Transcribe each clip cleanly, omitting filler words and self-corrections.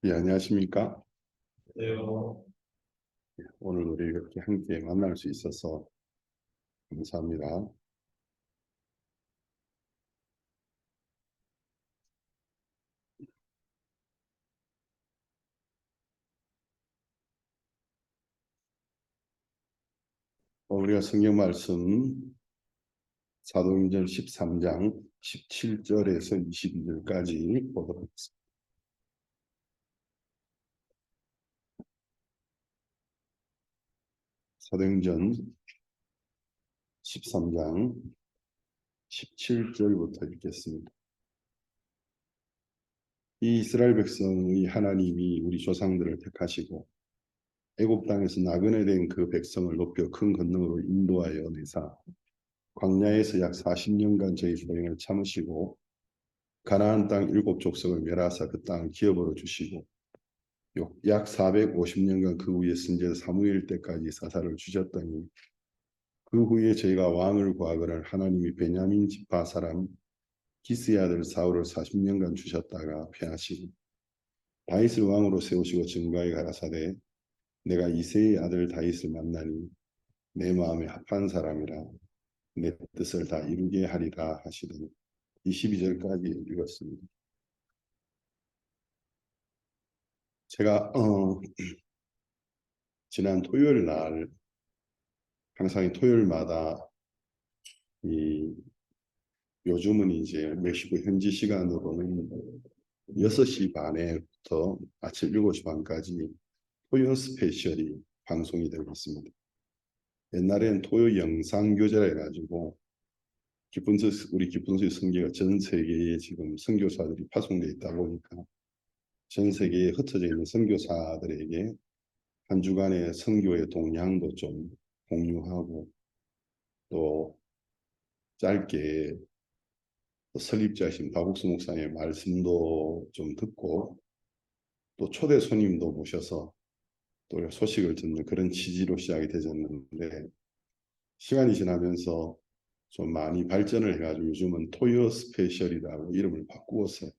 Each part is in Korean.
예, 안녕하십니까? 네, 오늘 우리 이렇게 함께 만날 수 있어서 감사합니다. 우리가 성경 말씀 사도행전 13장 17절에서 22절까지 보도록 하겠습니다. 사도행전 13장 17절부터 읽겠습니다. 이 이스라엘 백성의 하나님이 우리 조상들을 택하시고 애굽 땅에서 나그네 된 그 백성을 높여 큰 권능으로 인도하여 내사 광야에서 약 40년간 저희 소행을 참으시고 가나안 땅 7족속을 멸하사 그 땅을 기업으로 주시고 약 450년간 그 위에 선지자 사무엘 때까지 사사를 주셨더니 그 후에 저희가 왕을 구하거늘 하나님이 베냐민 지파 사람 기스의 아들 사울을 40년간 주셨다가 패하시고 다윗을 왕으로 세우시고 증거에 가라사대 내가 이새의 아들 다윗을 만나니 내 마음에 합한 사람이라 내 뜻을 다 이루게 하리라 하시더니 22절까지 읽었습니다. 제가 지난 토요일 날 항상 토요일마다 이 요즘은 이제 멕시코 현지 시간으로는 6시 반에부터 아침 7시 반까지 토요 스페셜이 방송이 되고 있습니다. 옛날에는 토요 영상 교제라 해가지고 우리 기쁜소리 선교가 전 세계에 지금 선교사들이 파송되어 있다 보니까 전 세계에 흩어져 있는 선교사들에게 한 주간의 선교의 동향도 좀 공유하고 또 짧게 설립자이신 박국수 목사님의 말씀도 좀 듣고 또 초대 손님도 모셔서 또 소식을 듣는 그런 취지로 시작이 되었는데 시간이 지나면서 좀 많이 발전을 해가지고 요즘은 토요 스페셜이라고 이름을 바꾸어서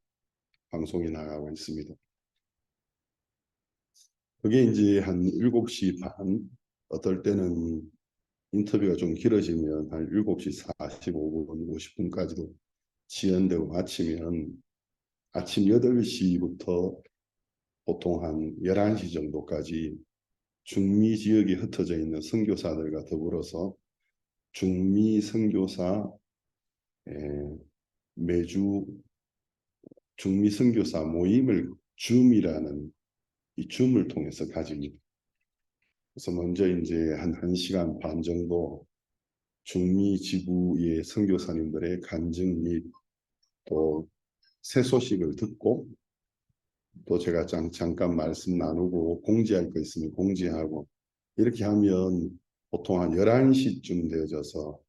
방송이 나가고 있습니다. 그게 이제 한 7시 반, 어떨 때는 인터뷰가 좀 길어지면 한 7시 45분, 50분까지도 지연되고 마치면 아침 8시부터 보통 한 11시 정도까지 중미 지역에 흩어져 있는 선교사들과 더불어서 중미 선교사 매주 중미 선교사 모임을 줌이라는 이 줌을 통해서 가집니다. 그래서 먼저 이제 한 1시간 반 정도 중미 지구의 선교사님들의 간증 및 또 새 소식을 듣고 또 제가 잠깐 말씀 나누고 공지할 거 있으면 공지하고 이렇게 하면 보통 한 11시쯤 되어져서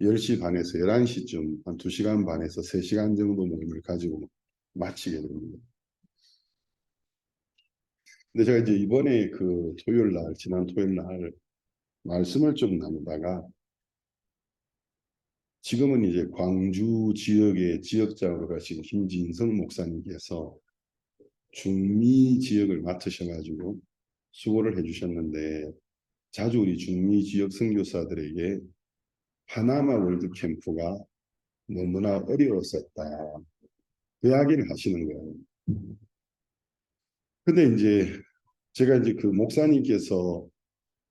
10시 반에서 11시쯤 한 2시간 반에서 3시간 정도 모임을 가지고 마치게 됩니다. 근데 제가 이제 이번에 그 토요일 날, 지난 토요일 날 말씀을 좀 나누다가 지금은 이제 광주 지역의 지역장으로 가신 김진성 목사님께서 중미 지역을 맡으셔가지고 수고를 해주셨는데 자주 우리 중미 지역 선교사들에게 파나마 월드 캠프가 너무나 어려웠었다. 그 이야기를 하시는 거예요. 근데 이제 제가 이제 그 목사님께서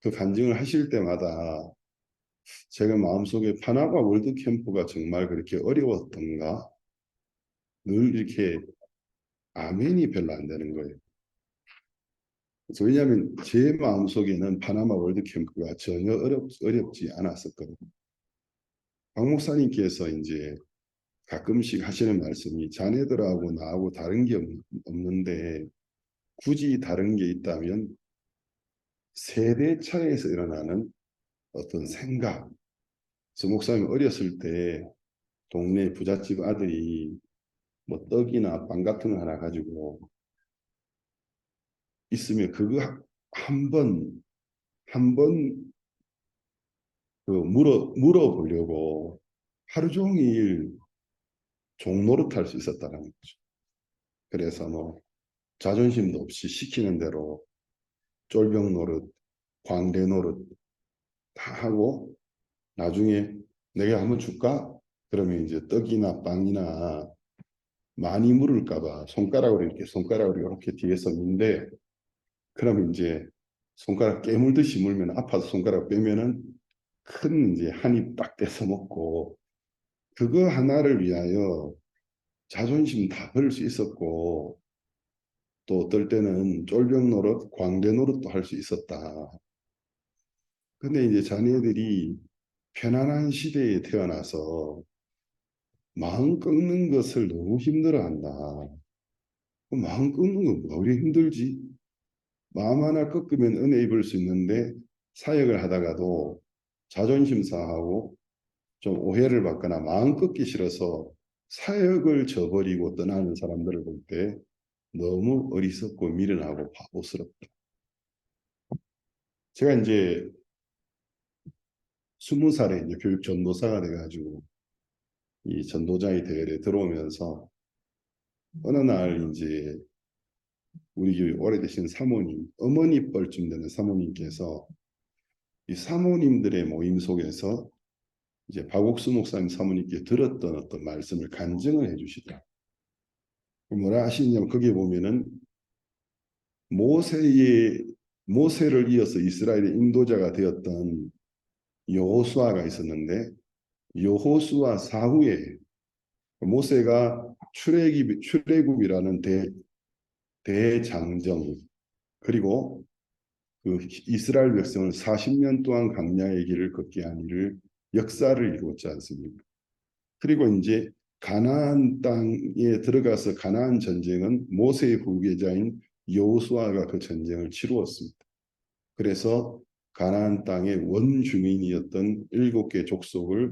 그 간증을 하실 때마다 제가 마음속에 파나마 월드 캠프가 정말 그렇게 어려웠던가 늘 이렇게 아멘이 별로 안 되는 거예요. 그래서 왜냐하면 제 마음속에는 파나마 월드 캠프가 전혀 어렵지 않았었거든요. 박 목사님께서 이제 가끔씩 하시는 말씀이 자네들하고 나하고 다른 게 없는데 굳이 다른 게 있다면 세대 차이에서 일어나는 어떤 생각. 그래서 목사님 어렸을 때 동네 부잣집 아들이 뭐 떡이나 빵 같은 거 하나 가지고 있으면 그거 한 번 그 물어보려고 하루 종일 종노릇 할 수 있었다는 거죠. 그래서 뭐 자존심도 없이 시키는 대로 쫄병 노릇, 광대 노릇 다 하고 나중에 내가 한번 줄까? 그러면 이제 떡이나 빵이나 많이 물을까 봐 손가락으로 이렇게 뒤에서 는데 그러면 이제 손가락 깨물듯이 물면 아파서 손가락 빼면은 큰 이제 한 입 딱 떼서 먹고 그거 하나를 위하여 자존심 다 버릴 수 있었고 또 어떨 때는 쫄병 노릇, 광대 노릇도 할 수 있었다. 근데 이제 자네들이 편안한 시대에 태어나서 마음 꺾는 것을 너무 힘들어한다. 그 마음 꺾는 건 뭐가 힘들지? 마음 하나 꺾으면 은혜 입을 수 있는데 사역을 하다가도 자존심 상하고 좀 오해를 받거나 마음 꺾기 싫어서 사역을 저버리고 떠나는 사람들을 볼 때 너무 어리석고 미련하고 바보스럽다. 제가 이제 20살에 이제 교육 전도사가 돼가지고 이 전도자의 대회에 들어오면서 어느 날 이제 우리 교회 오래되신 사모님, 어머니 뻘쯤 되는 사모님께서 이 사모님들의 모임 속에서 이제 박옥수 목사님 사모님께 들었던 어떤 말씀을 간증을 해주시더라고요. 뭐라 하시냐면 거기에 보면은 모세의 모세를 이어서 이스라엘의 인도자가 되었던 여호수아가 있었는데 여호수아 사후에 모세가 출애굽이라는 대장정 그리고 그 이스라엘 백성을 40년 동안 광야의 길을 걷게 한 일을 역사를 이루었지 않습니까? 그리고 이제 가나안 땅에 들어가서 가나안 전쟁은 모세의 후계자인 여호수아가 그 전쟁을 치루었습니다. 그래서 가나안 땅의 원주민이었던 7개 족속을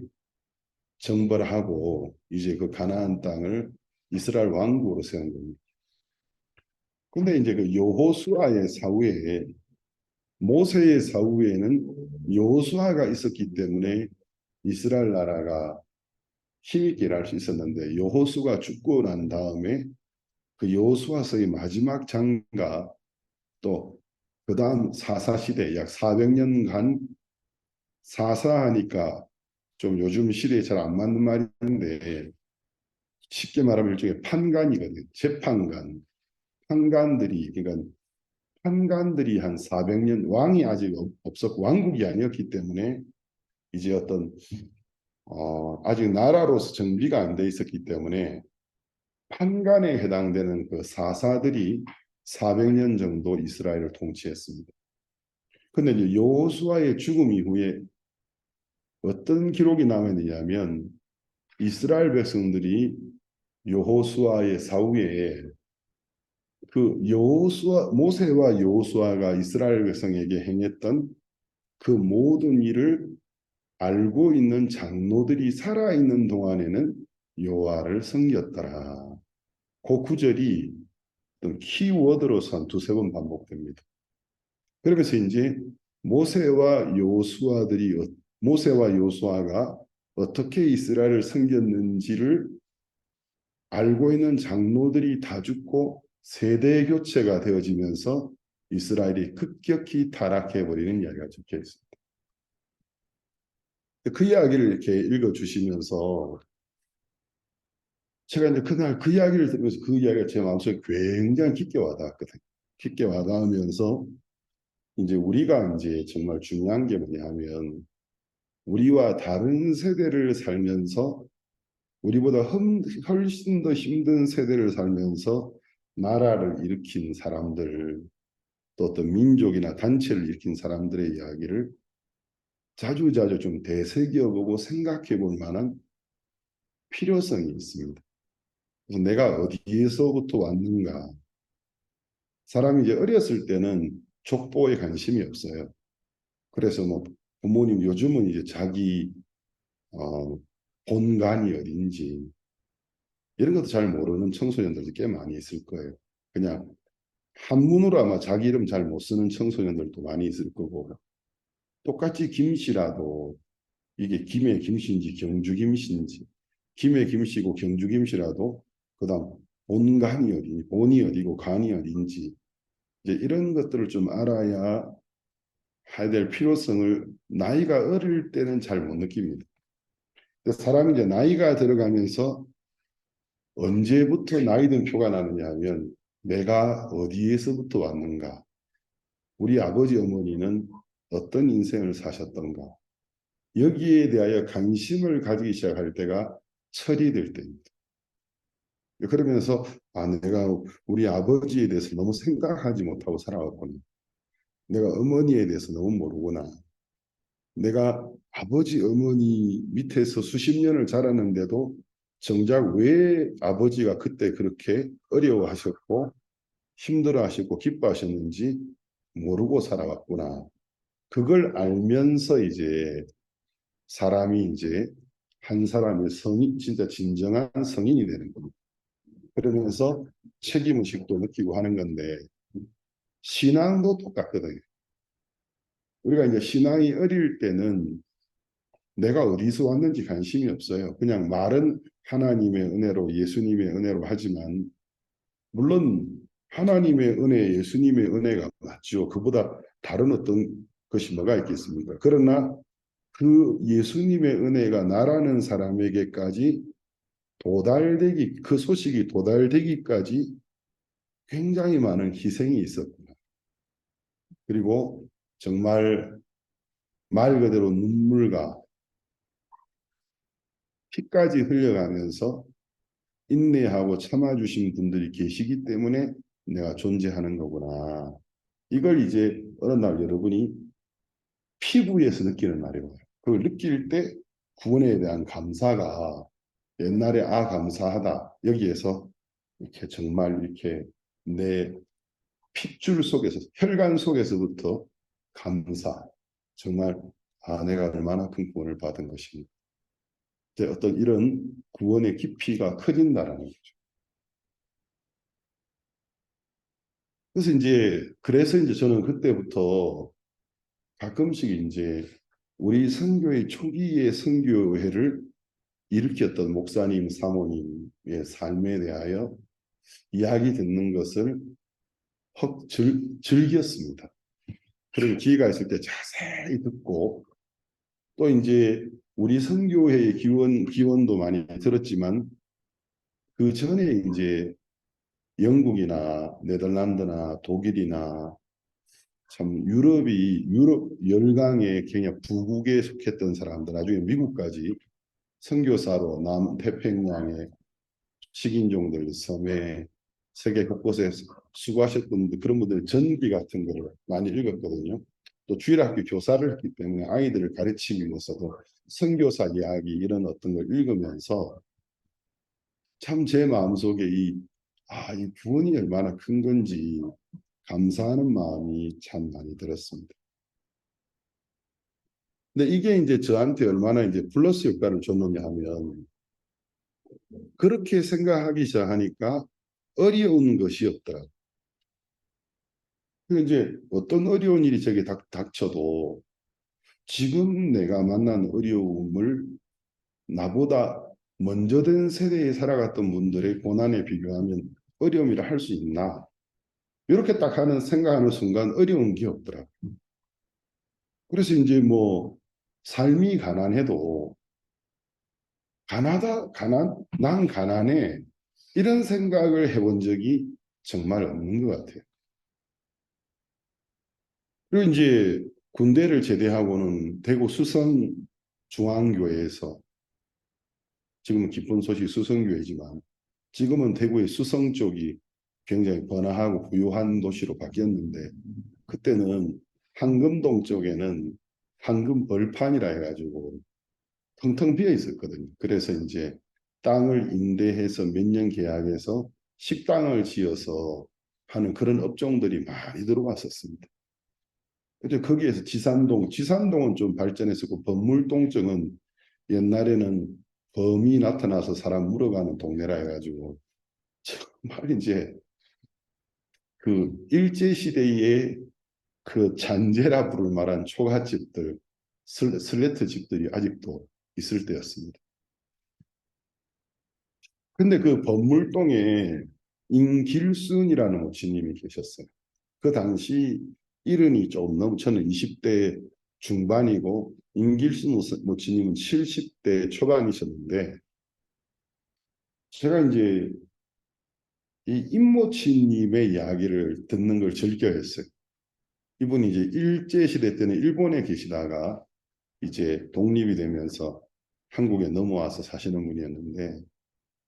정벌하고 이제 그 가나안 땅을 이스라엘 왕국으로 세운 겁니다. 근데 이제 그 여호수아의 사후에 모세의 사후에는 여호수아가 있었기 때문에 이스라엘 나라가 힘있게 일할 수 있었는데 여호수아가 죽고 난 다음에 그 여호수아서의 마지막 장과 또 그다음 사사 시대 약 400년간 사사하니까 좀 요즘 시대에 잘 안 맞는 말인데 쉽게 말하면 일종의 판관이거든요. 재판관. 판관들이 그러니까 판관들이 한 400년 왕이 아직 없었고 왕국이 아니었기 때문에 이제 어떤 아직 나라로서 정비가 안 돼 있었기 때문에 판관에 해당되는 그 사사들이 400년 정도 이스라엘을 통치했습니다. 근데 이제 여호수아의 죽음 이후에 어떤 기록이 남았느냐면 이스라엘 백성들이 여호수아의 사후에 그 여호수아 모세와 여호수아가 이스라엘 백성에게 행했던 그 모든 일을 알고 있는 장로들이 살아 있는 동안에는 여호와를 섬겼더라. 그 구절이 어떤 키워드로서 한 두세 번 반복됩니다. 그러면서 이제 모세와 여호수아들이 모세와 여호수아가 어떻게 이스라엘을 섬겼는지를 알고 있는 장로들이 다 죽고 세대 교체가 되어지면서 이스라엘이 급격히 타락해 버리는 이야기가 적혀 있습니다. 그 이야기를 이렇게 읽어 주시면서 제가 이제 그날 그 이야기를 들으면서 그 이야기가 제 마음속에 굉장히 깊게 와닿았거든요. 깊게 와닿으면서 이제 우리가 이제 정말 중요한 게 뭐냐면 우리와 다른 세대를 살면서 우리보다 훨씬 더 힘든 세대를 살면서 나라를 일으킨 사람들 또 어떤 민족이나 단체를 일으킨 사람들의 이야기를 자주자주 좀 되새겨보고 생각해 볼 만한 필요성이 있습니다. 그래서 내가 어디에서부터 왔는가. 사람이 이제 어렸을 때는 족보에 관심이 없어요. 그래서 뭐 부모님 요즘은 이제 자기 어, 본관이 어딘지 이런 것도 잘 모르는 청소년들도 꽤 많이 있을 거예요. 그냥 한문으로 아마 자기 이름 잘 못 쓰는 청소년들도 많이 있을 거고 똑같이 김씨라도 이게 김의 김씨인지 경주 김씨인지 김의 김씨고 경주 김씨라도 그다음 본관이 어디, 본이 어디고 관이 어딘지 이제 이런 것들을 좀 알아야 해야 될 필요성을 나이가 어릴 때는 잘 못 느낍니다. 사람이 이제 나이가 들어가면서 언제부터 나이든 표가 나느냐 하면 내가 어디에서부터 왔는가, 우리 아버지 어머니는 어떤 인생을 사셨던가, 여기에 대하여 관심을 가지기 시작할 때가 철이 될 때입니다. 그러면서 내가 우리 아버지에 대해서 너무 생각하지 못하고 살아왔구나. 내가 어머니에 대해서 너무 모르구나. 내가 아버지 어머니 밑에서 수십 년을 자랐는데도 정작 왜 아버지가 그때 그렇게 어려워하셨고 힘들어하셨고 기뻐하셨는지 모르고 살아왔구나. 그걸 알면서 이제 사람이 이제 한 사람의 성인, 진짜 진정한 성인이 되는 겁니다. 그러면서 책임의식도 느끼고 하는 건데 신앙도 똑같거든요. 우리가 이제 신앙이 어릴 때는 내가 어디서 왔는지 관심이 없어요. 그냥 말은 하나님의 은혜로 예수님의 은혜로 하지만 물론 하나님의 은혜, 예수님의 은혜가 맞죠. 그보다 다른 어떤 것이 뭐가 있겠습니까? 그러나 그 예수님의 은혜가 나라는 사람에게까지 도달되기, 그 소식이 도달되기까지 굉장히 많은 희생이 있었구나. 그리고 정말 말 그대로 눈물과 피까지 흘려가면서 인내하고 참아주신 분들이 계시기 때문에 내가 존재하는 거구나. 이걸 이제 어느 날 여러분이 피부에서 느끼는 날이 와요. 그걸 느낄 때 구원에 대한 감사가 옛날에 감사하다. 여기에서 이렇게 정말 이렇게 내 핏줄 속에서 혈관 속에서부터 감사. 정말 내가 얼마나 큰 구원을 받은 것인가. 어떤 이런 구원의 깊이가 커진다라는 거죠. 그래서 이제 저는 그때부터 가끔씩 이제 우리 선교의 초기의 선교회를 일으켰던 목사님, 사모님의 삶에 대하여 이야기 듣는 것을 즐겼습니다. 그리고 기회가 있을 때 자세히 듣고 또 이제 우리 선교회의 기원도 많이 들었지만 그 전에 이제 영국이나 네덜란드나 독일이나 참 유럽 열강의 그냥 부국에 속했던 사람들 나중에 미국까지 선교사로 남태평양의 식인종들 섬에 세계 곳곳에 수고하셨던 분들 그런 분들 전기 같은 거를 많이 읽었거든요. 또 주일학교 교사를 했기 때문에 아이들을 가르치기 위해서도 선교사 이야기 이런 어떤 걸 읽으면서 참 제 마음속에 이 구원이 얼마나 큰 건지 감사하는 마음이 참 많이 들었습니다. 근데 이게 이제 저한테 얼마나 이제 플러스 효과를 줬느냐 하면 그렇게 생각하기 시작하니까 어려운 것이 없더라고요. 이제 어떤 어려운 일이 제게 닥쳐도 지금 내가 만난 어려움을 나보다 먼저 된 세대에 살아갔던 분들의 고난에 비교하면 어려움이라 할 수 있나? 이렇게 딱 하는 생각하는 순간 어려운 게 없더라고요. 그래서 이제 뭐 삶이 가난해도 난 가난해. 이런 생각을 해본 적이 정말 없는 것 같아요. 그리고 이제 군대를 제대하고는 대구 수성 중앙교회에서 지금은 기쁜 소식 수성교회지만 지금은 대구의 수성 쪽이 굉장히 번화하고 부유한 도시로 바뀌었는데 그때는 황금동 쪽에는 황금 벌판이라 해가지고 텅텅 비어 있었거든요. 그래서 이제 땅을 임대해서 몇 년 계약해서 식당을 지어서 하는 그런 업종들이 많이 들어왔었습니다. 그래서 거기에서 지산동은 좀 발전했었고 범물동 쪽은 옛날에는 범이 나타나서 사람 물어가는 동네라 해가지고 정말 이제 그 일제 시대의 그 잔재라 부를 만한 초가집들, 슬래트 집들이 아직도 있을 때였습니다. 근데 그 범물동에 임길순이라는 모치님이 계셨어요. 그 당시 이른이 조금 넘 저는 20대 중반이고 임길순 모치님은 70대 초반이셨는데 제가 이제 이 임모치님의 이야기를 듣는 걸 즐겨했어요. 이분이 이제 일제시대 때는 일본에 계시다가 이제 독립이 되면서 한국에 넘어와서 사시는 분이었는데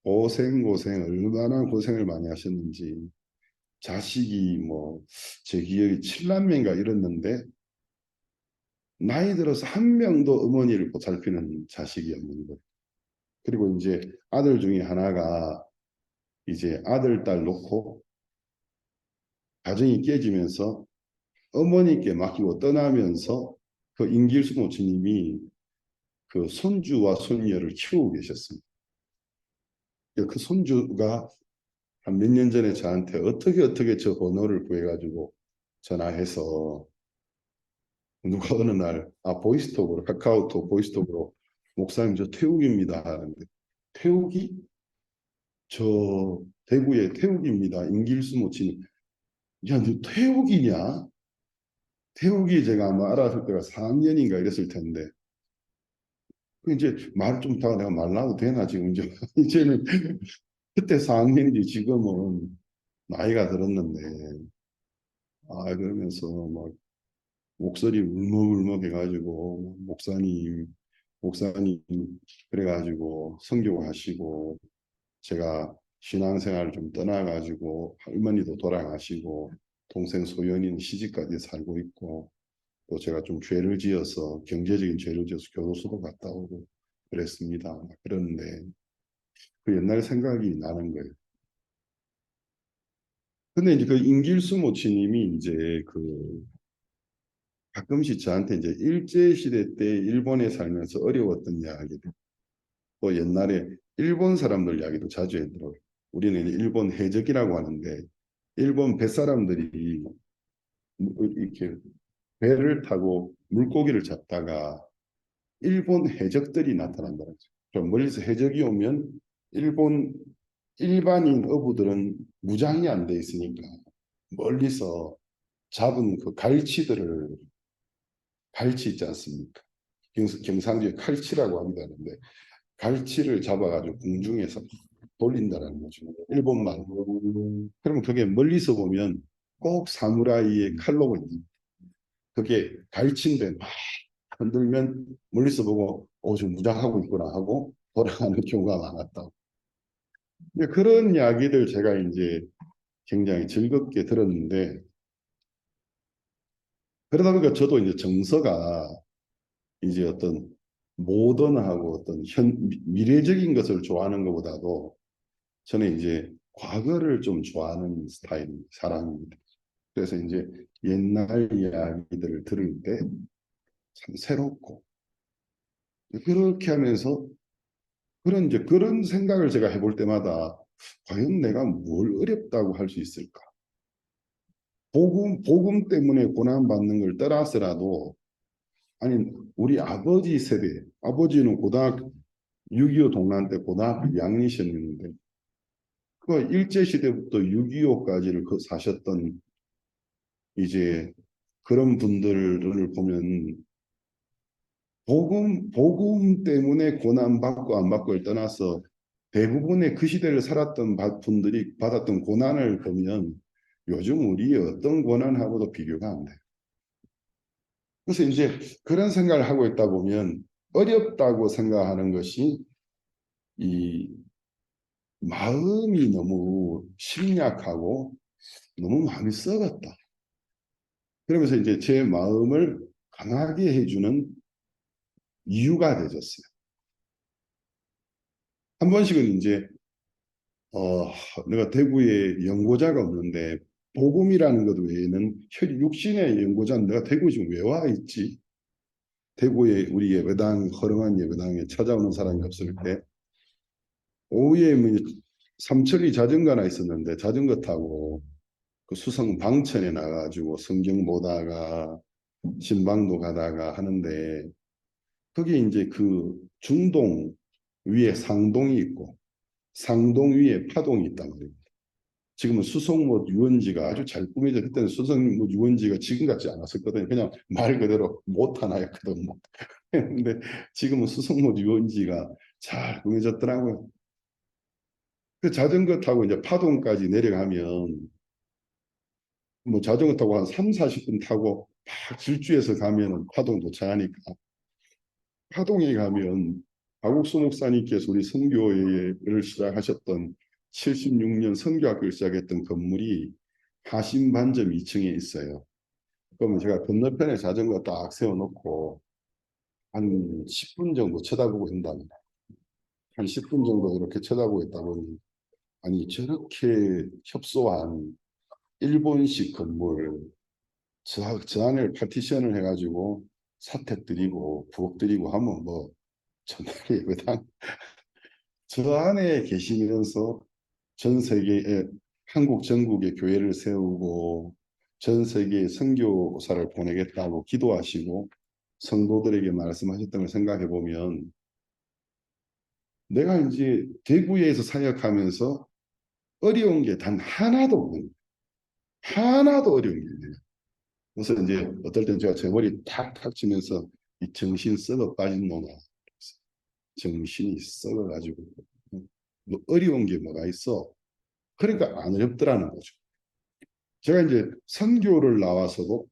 고생 얼마나 고생을 많이 하셨는지 자식이 뭐 제 기억이 7남매인가 이랬는데 나이 들어서 한 명도 어머니를 보살피는 자식이 없는 거예요. 그리고 이제 아들 중에 하나가 이제 아들, 딸 놓고 가정이 깨지면서 어머니께 맡기고 떠나면서 그 임길수 모치님이 그 손주와 손녀를 키우고 계셨습니다. 그 손주가 한 몇 년 전에 저한테 어떻게 저 번호를 구해가지고 전화해서 누가 어느 날 보이스톡으로 카카오톡 보이스톡으로 목사님 저 태욱입니다 하는데 태욱이 저 대구의 태욱입니다. 임길수 모치님 야 너 태욱이냐? 태욱이 제가 아마 알았을 때가 4학년인가 이랬을 텐데 그 이제 말 좀 다가 내가 말라도 되나 지금 이제 이제는 그때 4학년이지 지금은 나이가 들었는데 그러면서 막 목소리 울먹울먹 해가지고 목사님 그래가지고 선교하시고 제가 신앙생활을 좀 떠나가지고 할머니도 돌아가시고 동생 소연이는 시집까지 살고 있고 또 제가 좀 죄를 지어서 경제적인 죄를 지어서 교도소도 갔다 오고 그랬습니다. 그런데 그 옛날 생각이 나는 거예요. 근데 이제 그 임길수 모치님이 이제 그 가끔씩 저한테 이제 일제 시대 때 일본에 살면서 어려웠던 이야기들, 또 옛날에 일본 사람들 이야기도 자주 해들어요. 우리는 일본 해적이라고 하는데 일본 뱃사람들이 이렇게 배를 타고 물고기를 잡다가 일본 해적들이 나타난다는 거죠. 좀 멀리서 해적이 오면 일본 일반인 어부들은 무장이 안 돼 있으니까 멀리서 잡은 그 갈치 있지 않습니까? 경상도에 칼치라고 합니다. 근데 갈치를 잡아가지고 공중에서 돌린다는 거죠. 일본만. 그러면 그게 멀리서 보면 꼭 사무라이의 칼로 보입니다. 그게 갈치인데 막 흔들면 멀리서 보고 지금 무장하고 있구나 하고 돌아가는 경우가 많았다. 그런 이야기들 제가 이제 굉장히 즐겁게 들었는데 그러다 보니까 저도 이제 정서가 이제 어떤 모던하고 어떤 미래적인 것을 좋아하는 것보다도 저는 이제 과거를 좀 좋아하는 스타일 사람입니다. 그래서 이제 옛날 이야기들을 들을 때 참 새롭고 그렇게 하면서 그런 생각을 제가 해볼 때마다 과연 내가 뭘 어렵다고 할 수 있을까? 복음 때문에 고난받는 걸 떠나서라도 아니 우리 아버지 세대 아버지는 고등학교 6.25 동란 때 고등학교 2학년이셨는데 그 일제 시대부터 6.25까지를 사셨던 이제 그런 분들을 보면 복음 때문에 고난받고 안 받고를 떠나서 대부분의 그 시대를 살았던 분들이 받았던 고난을 보면 요즘 우리의 어떤 고난하고도 비교가 안 돼요. 그래서 이제 그런 생각을 하고 있다 보면 어렵다고 생각하는 것이 이 마음이 너무 심약하고 너무 마음이 썩었다. 그러면서 이제 제 마음을 강하게 해주는 이유가 되졌어요. 한 번씩은 이제 어, 내가 대구에 연고자가 없는데 복음이라는 것 외에는 육신의 연고자는 내가 대구에 지금 왜 와 있지? 대구에 우리 예배당 허름한 예배당에 찾아오는 사람이 없을 때 오후에 뭐 삼천리 자전거나 있었는데 자전거 타고 그 수성 방천에 나가지고 성경 보다가 신방도 가다가 하는데 거기 이제 그 중동 위에 상동이 있고 상동 위에 파동이 있단 말이에요. 지금은 수성못 유원지가 아주 잘 꾸며져. 그때는 수성못 유원지가 지금 같지 않았었거든요. 그냥 말 그대로 못 하나였거든. 뭐. 근데 지금은 수성못 유원지가 잘 꾸며졌더라고요. 그 자전거 타고 이제 파동까지 내려가면 뭐 자전거 타고 한 3, 40분 타고 막 질주해서 가면은 파동 도착하니까 파동에 가면 박옥수 목사님께서 우리 선교회를 시작하셨던 76년 선교학교를 시작했던 건물이 하신반점 2층에 있어요. 그러면 제가 건너편에 자전거 딱 세워놓고 한 10분 정도 쳐다보고 있다면 한 10분 정도 이렇게 쳐다보고 있다 보니 아니 저렇게 협소한 일본식 건물 저 안에 파티션을 해가지고 사택 드리고 부엌 드리고 하면 뭐 정말 예배당 저 안에 계시면서 전 세계에 한국 전국에 교회를 세우고 전 세계에 선교사를 보내겠다고 기도하시고 성도들에게 말씀하셨던 걸 생각해 보면 내가 이제 대구에서 사역하면서 어려운 게 단 하나도 없는 거예요. 하나도 어려운 게 없네요. 그래서 이제 어떨 땐 제가 제 머리 탁탁 치면서 이 정신 썩어 빠진 놈아 정신이 썩어가지고 뭐 어려운 게 뭐가 있어. 그러니까 안 어렵더라는 거죠. 제가 이제 선교를 나와서도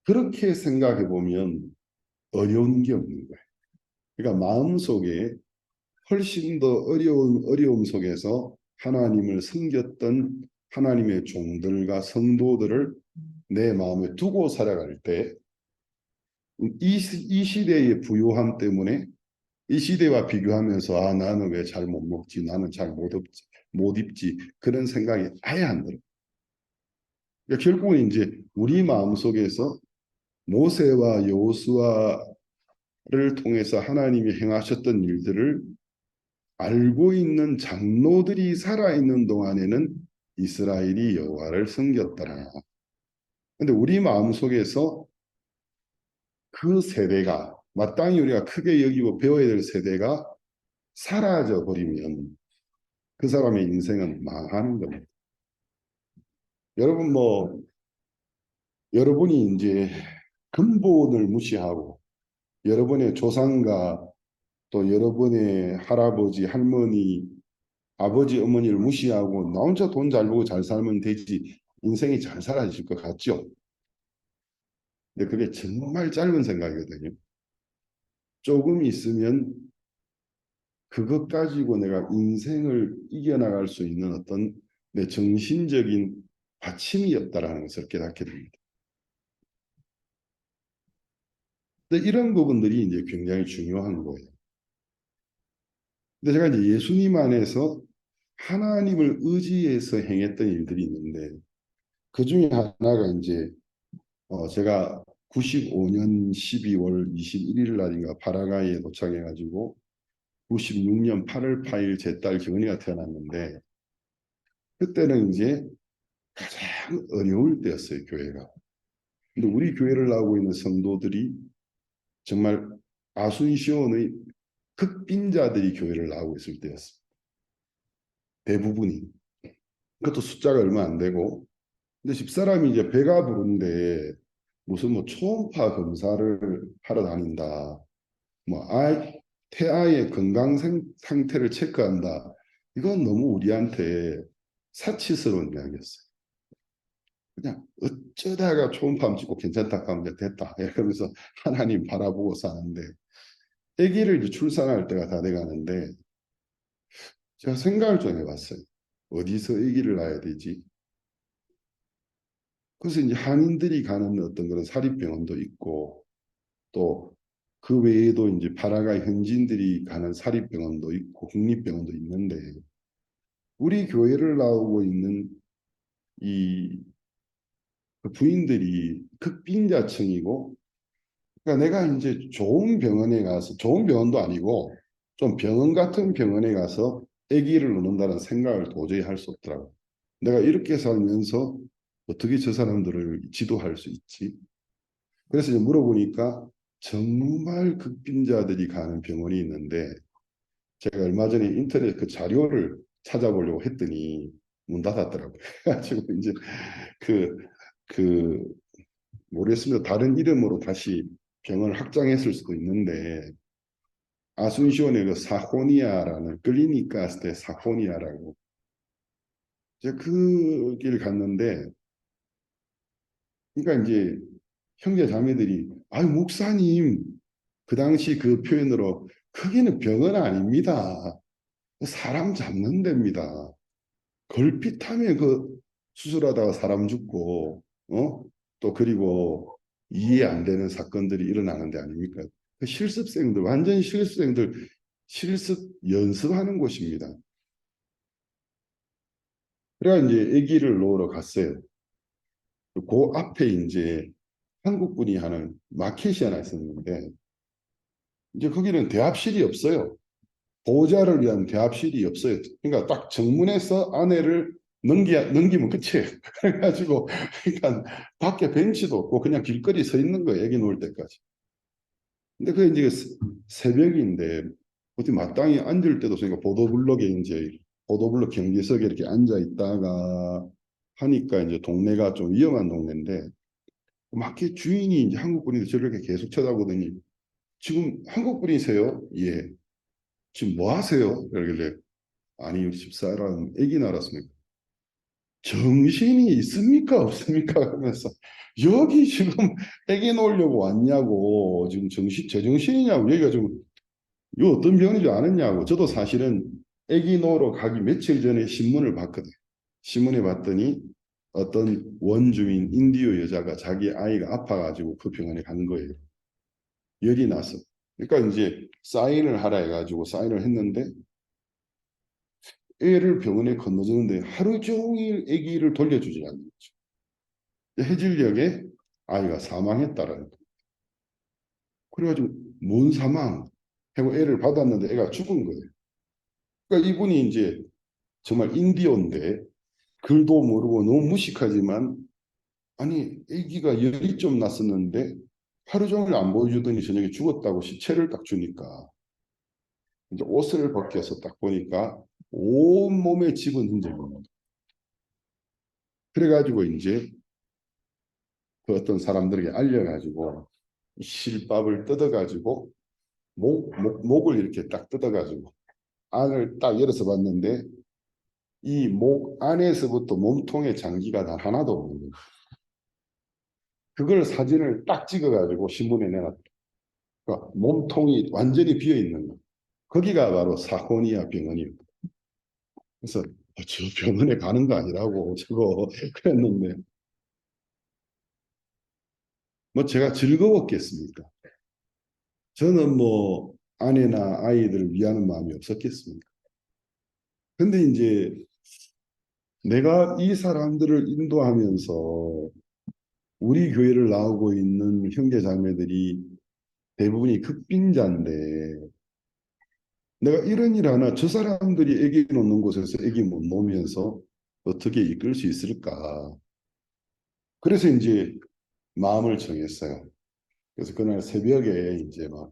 그렇게 생각해 보면 어려운 게 없는 거예요. 그러니까 마음속에 훨씬 더 어려움 속에서 하나님을 섬겼던 하나님의 종들과 성도들을 내 마음에 두고 살아갈 때 이 시대의 부요함 때문에 이 시대와 비교하면서 아 나는 왜 잘 못 먹지 나는 잘 못 입지 그런 생각이 아예 안 들어요. 그러니까 결국은 이제 우리 마음속에서 모세와 여호수아를 통해서 하나님이 행하셨던 일들을 알고 있는 장로들이 살아있는 동안에는 이스라엘이 여호와를 섬겼더라. 근데 우리 마음속에서 그 세대가 마땅히 우리가 크게 여기고 배워야 될 세대가 사라져 버리면 그 사람의 인생은 망하는 겁니다. 여러분 뭐 여러분이 이제 근본을 무시하고 여러분의 조상과 또 여러분의 할아버지, 할머니, 아버지, 어머니를 무시하고 나 혼자 돈 잘 벌고 잘 살면 되지 인생이 잘 살아질 것 같죠? 근데 그게 정말 짧은 생각이거든요. 조금 있으면 그것 가지고 내가 인생을 이겨나갈 수 있는 어떤 내 정신적인 받침이 없다라는 것을 깨닫게 됩니다. 근데 이런 부분들이 이제 굉장히 중요한 거예요. 근데 제가 이제 예수님 안에서 하나님을 의지해서 행했던 일들이 있는데 그 중에 하나가 이제 제가 95년 12월 21일 날인가 파라과이에 도착해가지고 96년 8월 8일 제 딸 경은이가 태어났는데 그때는 이제 가장 어려울 때였어요 교회가. 근데 우리 교회를 나오고 있는 성도들이 정말 아순시온의 극빈자들이 교회를 나오고 있을 때였습니다. 대부분이. 그것도 숫자가 얼마 안 되고 근데 집사람이 이제 배가 부른데 무슨 뭐 초음파 검사를 하러 다닌다. 뭐 태아의 건강 상태를 체크한다. 이건 너무 우리한테 사치스러운 이야기였어요. 그냥 어쩌다가 초음파 찍고 괜찮다 하면 이제 됐다. 이러면서 하나님 바라보고 사는데 아기를 이제 출산할 때가 다 돼가는데 제가 생각을 좀 해봤어요. 어디서 아기를 낳아야 되지? 그래서 이제 한인들이 가는 어떤 그런 사립병원도 있고 또 그 외에도 이제 파라과이 현지인들이 가는 사립병원도 있고 국립병원도 있는데 우리 교회를 나오고 있는 이 부인들이 극빈자층이고 그러니까 내가 이제 좋은 병원에 가서 좋은 병원도 아니고 좀 병원 같은 병원에 가서 아기를 낳는다는 생각을 도저히 할 수 없더라고. 내가 이렇게 살면서 어떻게 저 사람들을 지도할 수 있지? 그래서 이제 물어보니까 정말 극빈자들이 가는 병원이 있는데 제가 얼마 전에 인터넷 그 자료를 찾아보려고 했더니 문 닫았더라고요. 그래가지고 이제 그, 그, 모르겠습니다. 다른 이름으로 다시 병을 확장했을 수도 있는데, 아순시온의 그 사호니아라는, 클리니카 스테 사호니아라고, 제가 그 길 갔는데, 그러니까 이제 형제 자매들이, 아유, 목사님, 그 당시 그 표현으로, 크게는 병은 아닙니다. 사람 잡는 데입니다. 걸핏하면 그 수술하다가 사람 죽고, 또 그리고 이해 안 되는 사건들이 일어나는 데 아닙니까? 그 실습생들, 완전 실습생들, 실습 연습하는 곳입니다. 그래야 이제 아기를 놓으러 갔어요. 그 앞에 이제 한국 분이 하는 마켓이 하나 있었는데, 이제 거기는 대합실이 없어요. 보호자를 위한 대합실이 없어요. 그러니까 딱 정문에서 아내를 넘기면 끝이에요. 그래가지고, 그러니까 밖에 벤치도 없고 그냥 길거리 서 있는 거예요. 애기 놓을 때까지. 근데 그 이제 새벽인데, 어디 마땅히 앉을 때도 없으니까 보도블록에 이제, 보도블록 경계석에 이렇게 앉아 있다가 하니까 이제 동네가 좀 위험한 동네인데, 마켓 주인이 이제 한국 분인데 저렇게 계속 쳐다보더니, 지금 한국 분이세요? 예. 지금 뭐 하세요? 그러길래, 아니, 집사람 애기 낳았습니까? 정신이 있습니까? 없습니까? 하면서 여기 지금 애기 놓으려고 왔냐고, 지금 제정신이냐고, 여기가 좀 이거 어떤 병인지 아느냐고. 저도 사실은 애기 놓으러 가기 며칠 전에 신문을 봤거든요. 신문에 봤더니 어떤 원주민 인디오 여자가 자기 아이가 아파가지고 그 병원에 간 거예요. 열이 나서. 그러니까 이제 사인을 하라 해가지고 사인을 했는데, 애를 병원에 건너줬는데 하루 종일 아기를 돌려주지 않는 거죠. 해질녘에 아이가 사망했다라는 거. 그래가지고 뭔 사망? 하고 애를 받았는데 애가 죽은 거예요. 그러니까 이분이 이제 정말 인디어인데 글도 모르고 너무 무식하지만, 아니 아기가 열이 좀 났었는데 하루 종일 안 보여주더니 저녁에 죽었다고 시체를 딱 주니까 이제 옷을 벗겨서 딱 보니까 온몸에 집은 흔적이 있는 거예요. 그래가지고 이제 그 어떤 사람들에게 알려가지고 실밥을 뜯어가지고 목을 이렇게 딱 뜯어가지고 안을 딱 열어서 봤는데 이 목 안에서부터 몸통에 장기가 단 하나도 없는 거예요. 그걸 사진을 딱 찍어가지고 신문에 내놨다. 그러니까 몸통이 완전히 비어 있는 거. 거기가 바로 사코니아 병원이에요. 그래서 저 병원에 가는 거 아니라고 저거 그랬는데 뭐 제가 즐거웠겠습니까? 저는 뭐 아내나 아이들을 위하는 마음이 없었겠습니까? 근데 이제 내가 이 사람들을 인도하면서 우리 교회를 나오고 있는 형제 자매들이 대부분이 극빈자인데 내가 이런 일 하나 저 사람들이 애기 놓는 곳에서 애기 못 놓으면서 어떻게 이끌 수 있을까? 그래서 이제 마음을 정했어요. 그래서 그날 새벽에 이제 막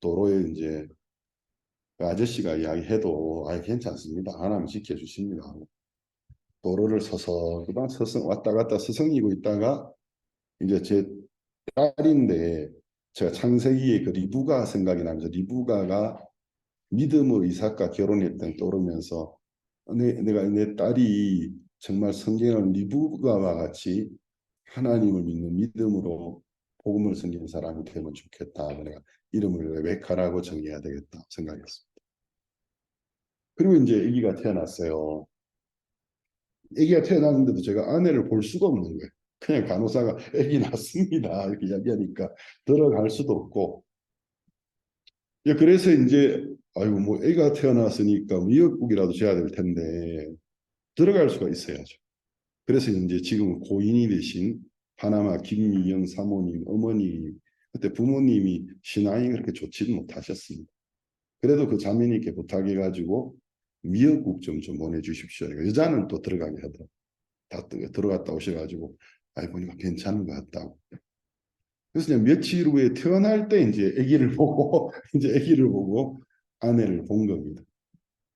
도로에 이제 그 아저씨가 이야기해도 아 괜찮습니다. 하나님 지켜주십니다. 도로를 서서그만 서성 왔다 갔다 서성이고 있다가 이제 제 딸인데 제가 창세기의 그 리브가 생각이 나면서 리브가가 믿음의 이삭과 결혼했던 떠오르면서 내가 내 딸이 정말 성경을 리브가와 같이 하나님을 믿는 믿음으로 복음을 섬기는 사람이 되면 좋겠다. 내가 이름을 레베카라고 정해야 되겠다 생각했습니다. 그리고 이제 아기가 태어났어요. 아기가 태어났는데도 제가 아내를 볼 수가 없는 거예요. 그냥 간호사가 아기 낳습니다 이렇게 이야기하니까 들어갈 수도 없고. 예, 그래서 이제 아이고 뭐 애가 태어났으니까 미역국이라도 줘야 될 텐데 들어갈 수가 있어야죠. 그래서 이제 지금 고인이 되신 파나마 김미영 사모님 어머니 그때 부모님이 신앙이 그렇게 좋지는 못하셨습니다. 그래도 그 자매님께 부탁해가지고 미역국 좀 보내주십시오. 여자는 또 들어가게 하더라고요. 다 들어갔다 오셔가지고 아이 보니까 괜찮은 것 같다고. 그래서 이제 며칠 후에 태어날 때 이제 아기를 보고 이제 아기를 보고 아내를 본 겁니다.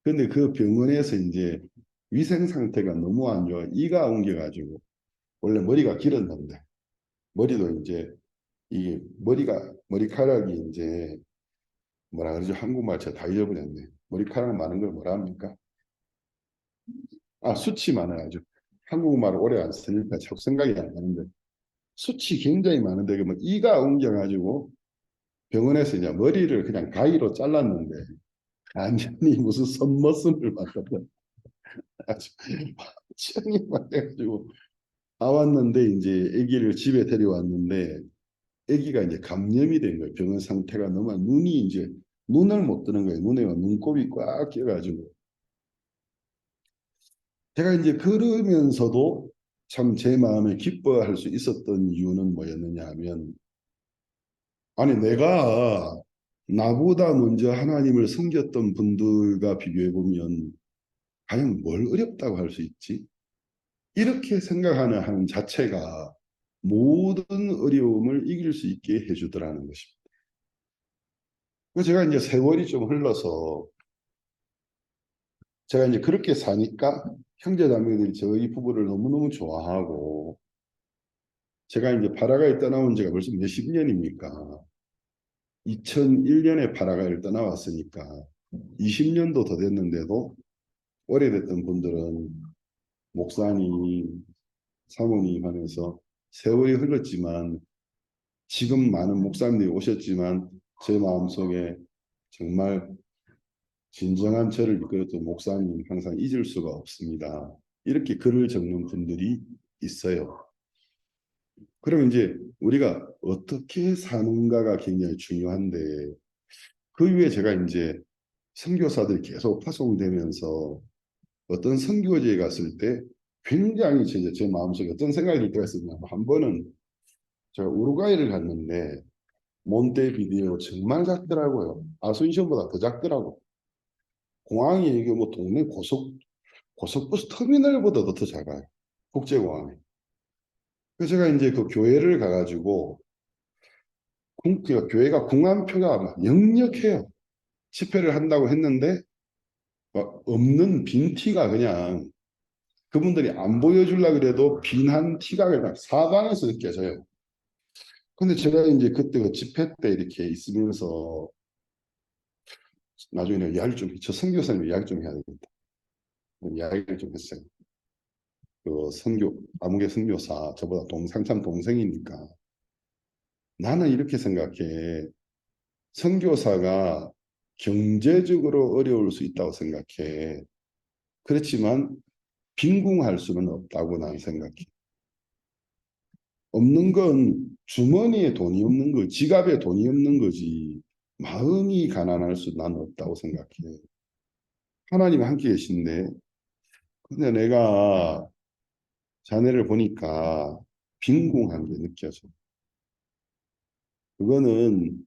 근데 그 병원에서 이제 위생 상태가 너무 안 좋아. 이가 옮겨가지고 원래 머리가 길었는데 머리도 이제 이 머리카락이 이제 뭐라 그러죠? 한국말 제가 다 잊어버렸네. 머리카락 많은 걸 뭐라 합니까? 아, 숱이 많아가지고 한국말을 오래 안 쓰니까 자꾸 생각이 안 나는데 숱이 굉장히 많은데 그 뭐 이가 옮겨가지고 병원에서 이제 머리를 그냥 가위로 잘랐는데 완전히 무슨 선머슴을 받았던 아주 치형이 맞아가지고 나왔는데 이제 아기를 집에 데려왔는데 아기가 이제 감염이 된 거예요. 병원 상태가 너무 눈이 이제 눈을 못 뜨는 거예요. 눈에 눈곱이 꽉 끼어가지고 제가 이제 그러면서도 참 제 마음에 기뻐할 수 있었던 이유는 뭐였느냐 하면 아니 내가 나보다 먼저 하나님을 섬겼던 분들과 비교해 보면 과연 뭘 어렵다고 할 수 있지? 이렇게 생각하는 한 자체가 모든 어려움을 이길 수 있게 해주더라는 것입니다. 그래서 제가 이제 세월이 좀 흘러서 제가 이제 그렇게 사니까 형제자매들이 저희 부부를 너무너무 좋아하고 제가 이제 파라과이 떠나온 지가 벌써 몇십 년입니까? 2001년에 파라과이를 떠나왔으니까 20년도 더 됐는데도 오래됐던 분들은 목사님, 사모님 하면서 세월이 흘렀지만 지금 많은 목사님들이 오셨지만 제 마음속에 정말 진정한 저를 이끌었던 목사님 항상 잊을 수가 없습니다. 이렇게 글을 적는 분들이 있어요. 그러면 이제 우리가 어떻게 사는가가 굉장히 중요한데 그 위에 제가 이제 선교사들이 계속 파송되면서 어떤 선교지에 갔을 때 굉장히 제 마음속에 어떤 생각이 들 때가 있었냐면 한 번은 제가 우루과이를 갔는데 몬테비데오 정말 작더라고요. 아순시온보다 더 작더라고. 공항이 이게 뭐 동네 고속버스 터미널보다도 더 작아요. 국제공항이. 그래서 제가 이제 그 교회를 가가지고 그 교회가 궁합표가 막 역력해요. 집회를 한다고 했는데 막 없는 빈 티가 그냥 그분들이 안 보여주려 그래도 빈 한 티가 그냥 사방에서 느껴져요. 근데 제가 이제 그때 그 집회 때 이렇게 있으면서 나중에 이야기를 저 선교사님 이야기 좀 해야 되겠다. 이야기를 좀 했어요. 그 아무개 선교사 저보다 한참 동생이니까 나는 이렇게 생각해. 선교사가 경제적으로 어려울 수 있다고 생각해. 그렇지만 빈궁할 수는 없다고 나는 생각해. 없는 건 주머니에 돈이 없는 거, 지갑에 돈이 없는 거지. 마음이 가난할 수 난 없다고 생각해. 하나님이 함께 계신데, 근데 내가 자네를 보니까 빈궁한 게 느껴져. 그거는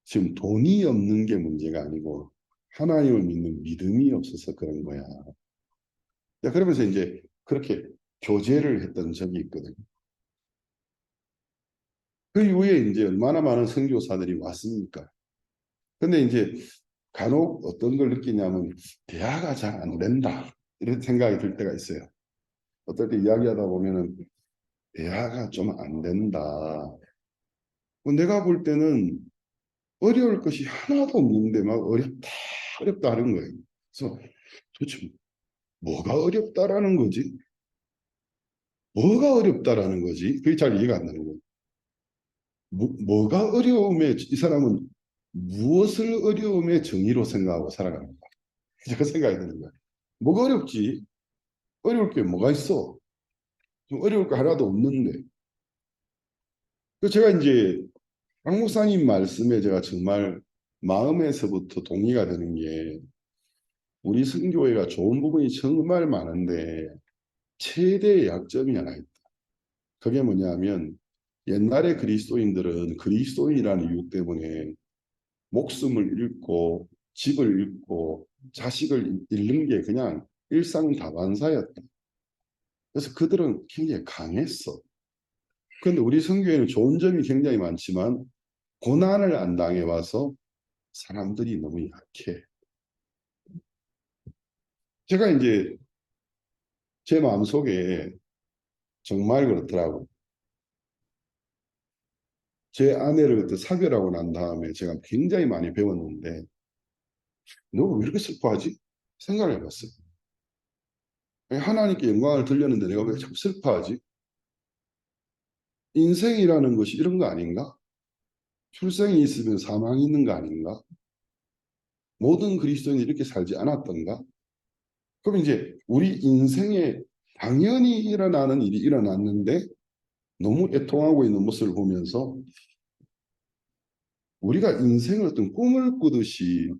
지금 돈이 없는 게 문제가 아니고 하나님을 믿는 믿음이 없어서 그런 거야. 그러면서 이제 그렇게 교제를 했던 적이 있거든. 그 이후에 이제 얼마나 많은 선교사들이 왔습니까? 근데 이제 간혹 어떤 걸 느끼냐면 대화가 잘 안 된다. 이런 생각이 들 때가 있어요. 어떨 때 이야기하다 보면은 대화가 좀 안 된다. 내가 볼 때는 어려울 것이 하나도 없는데 막 어렵다 하는 거예요. 그래서 도대체 뭐가 어렵다라는 거지? 뭐가 어렵다라는 거지? 그게 잘 이해가 안 되는 거예요. 뭐가 어려움에 이 사람은 무엇을 어려움의 정의로 생각하고 살아갑니까? 그 생각이 드는 거야. 뭐가 어렵지? 어려울 게 뭐가 있어? 좀 어려울 거 하나도 없는데. 그래서 제가 이제 강 목사님 말씀에 제가 정말 마음에서부터 동의가 되는 게 우리 선교회가 좋은 부분이 정말 많은데 최대의 약점이 하나 있다. 그게 뭐냐면 옛날에 그리스도인들은 그리스도인이라는 이유 때문에 목숨을 잃고 집을 잃고 자식을 잃는 게 그냥 일상다반사였다. 그래서 그들은 굉장히 강했어. 그런데 우리 선교회는 좋은 점이 굉장히 많지만 고난을 안 당해와서 사람들이 너무 약해. 제가 이제 제 마음속에 정말 그렇더라고. 제 아내를 그때 사별하고 난 다음에 제가 굉장히 많이 배웠는데 너 왜 이렇게 슬퍼하지? 생각을 해봤어요. 하나님께 영광을 돌렸는데 내가 왜 자꾸 슬퍼하지? 인생이라는 것이 이런 거 아닌가? 출생이 있으면 사망이 있는 거 아닌가? 모든 그리스도인이 이렇게 살지 않았던가? 그럼 이제 우리 인생에 당연히 일어나는 일이 일어났는데 너무 애통하고 있는 모습을 보면서 우리가 인생을 어떤 꿈을 꾸듯이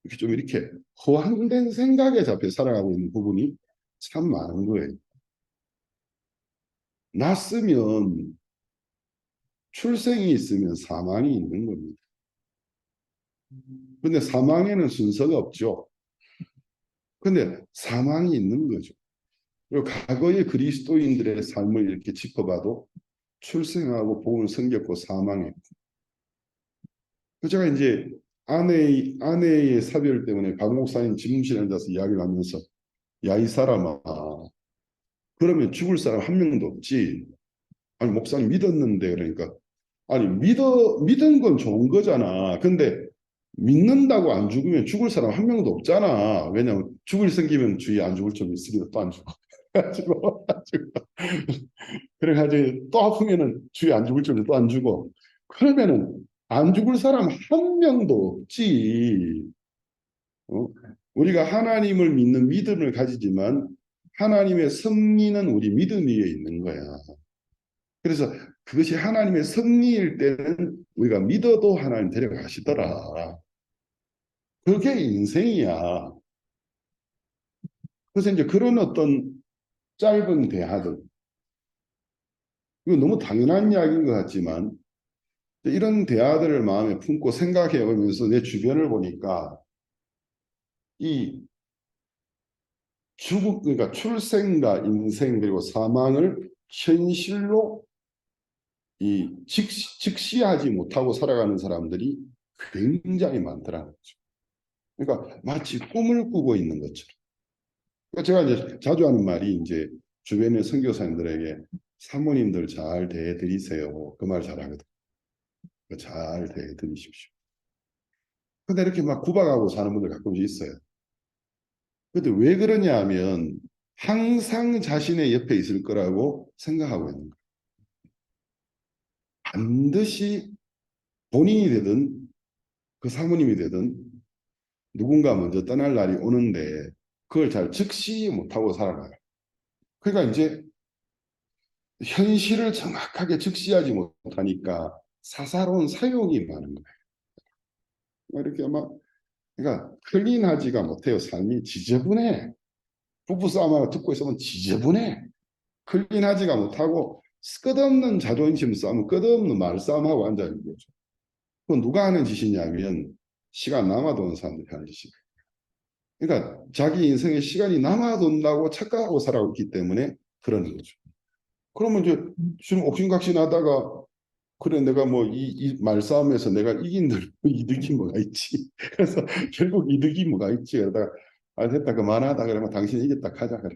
이렇게 좀 이렇게 허황된 생각에 잡혀 살아가고 있는 부분이 참 많은 거예요. 낳았으면 출생이 있으면 사망이 있는 겁니다. 근데 사망에는 순서가 없죠. 근데 사망이 있는 거죠. 그리고 과거의 그리스도인들의 삶을 이렇게 짚어봐도 출생하고 복음을 섬겼고 사망했고. 제가 이제 아내의 사별 때문에 박 목사님 집무실에 앉아서 이야기를 하면서 야, 이 사람아, 그러면 죽을 사람 한 명도 없지. 아니, 목사님 믿었는데, 그러니까. 아니, 믿은 건 좋은 거잖아. 근데 믿는다고 안 죽으면 죽을 사람 한 명도 없잖아. 왜냐면 죽을 생기면 주위에 안 죽을 좀 있으니까 또 안 죽어. 그래가지고 또 아프면은 주위에 안 죽을 좀 또 안 죽어. 그러면은 안 죽을 사람 한 명도 없지. 어? 우리가 하나님을 믿는 믿음을 가지지만 하나님의 섭리는 우리 믿음 위에 있는 거야. 그래서 그것이 하나님의 섭리일 때는 우리가 믿어도 하나님 데려가시더라. 그게 인생이야. 그래서 이제 그런 어떤 짧은 대화들, 이거 너무 당연한 이야기인 것 같지만 이런 대화들을 마음에 품고 생각해 보면서 내 주변을 보니까 이 죽음, 그러니까 출생과 인생 그리고 사망을 현실로 직시하지 못하고 살아가는 사람들이 굉장히 많더라는 거죠. 그러니까 마치 꿈을 꾸고 있는 것처럼. 그러니까 제가 이제 자주 하는 말이 이제 주변의 선교사님들에게 사모님들 잘 대해드리세요. 그 말 잘하거든. 잘 대해드리십시오. 근데 이렇게 막 구박하고 사는 분들 가끔씩 있어요. 근데 왜 그러냐 하면 항상 자신의 옆에 있을 거라고 생각하고 있는 거예요. 반드시 본인이 되든 그 사모님이 되든 누군가 먼저 떠날 날이 오는데 그걸 잘 즉시 못하고 살아가요. 그러니까 이제 현실을 정확하게 즉시하지 못하니까 사사로운 사용이 많은 거예요. 이렇게 막 그러니까 클린하지가 못해요. 삶이 지저분해. 부부싸움하고 듣고 있으면 지저분해. 클린하지가 못하고 끝없는 자존심 싸움, 끝없는 말싸움하고 앉아있는 거죠. 그건 누가 하는 짓이냐면 시간 남아도는 사람들이 하는 짓이에요. 그러니까 자기 인생에 시간이 남아돈다고 착각하고 살아왔기 때문에 그러는 거죠. 그러면 이제 지금 옥신각신하다가 그래 내가 뭐 이 말싸움에서 내가 이긴들 이득이 뭐가 있지. 그래서 결국 이득이 뭐가 있지. 그러다가 아 됐다 그만하다 그러면 당신이 이겼다 하자 그래.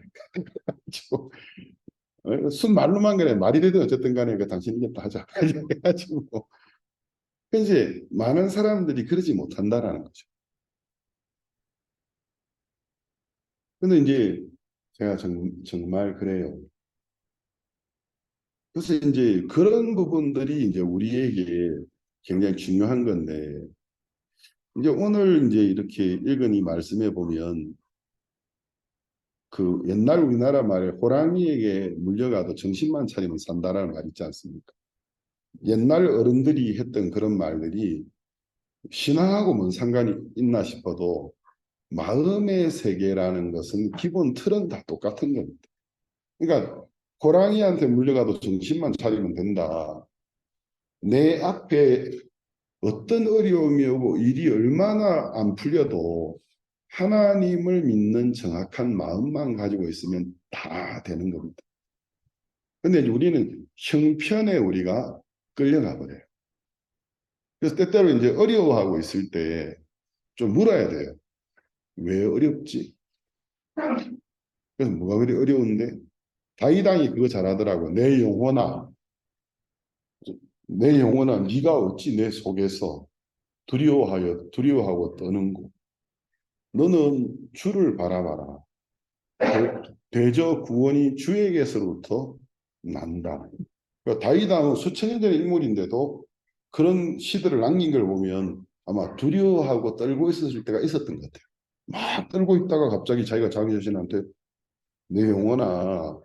순 말로만 그래 말이 되든 어쨌든 간에 그 당신이 이겼다 하자. 해가지고 이제 많은 사람들이 그러지 못한다라는 거죠. 근데 이제 제가 정말 그래요. 그래서 이제 그런 부분들이 이제 우리에게 굉장히 중요한 건데 이제 오늘 이제 이렇게 읽은 이 말씀에 보면 그 옛날 우리나라 말에 호랑이에게 물려가도 정신만 차리면 산다라는 말 있지 않습니까? 옛날 어른들이 했던 그런 말들이 신앙하고 뭔 상관이 있나 싶어도 마음의 세계라는 것은 기본 틀은 다 똑같은 겁니다. 그러니까 호랑이한테 물려가도 정신만 차리면 된다. 내 앞에 어떤 어려움이 오고 일이 얼마나 안 풀려도 하나님을 믿는 정확한 마음만 가지고 있으면 다 되는 겁니다. 근데 우리는 형편에 우리가 끌려가 버려요. 그래서 때때로 이제 어려워하고 있을 때 좀 물어야 돼요. 왜 어렵지? 그래서 뭐가 그리 어려운데? 다이당이 그거 잘하더라고. 내 영혼아, 네가 어찌 내 속에서 두려워하고 떠는고. 너는 주를 바라봐라. 대저 구원이 주에게서부터 난다. 그러니까 다윗왕은 수천 년 전의 인물인데도 그런 시들을 남긴 걸 보면 아마 두려워하고 떨고 있었을 때가 있었던 것 같아요. 막 떨고 있다가 갑자기 자기가 자기 자신한테 내 영혼아,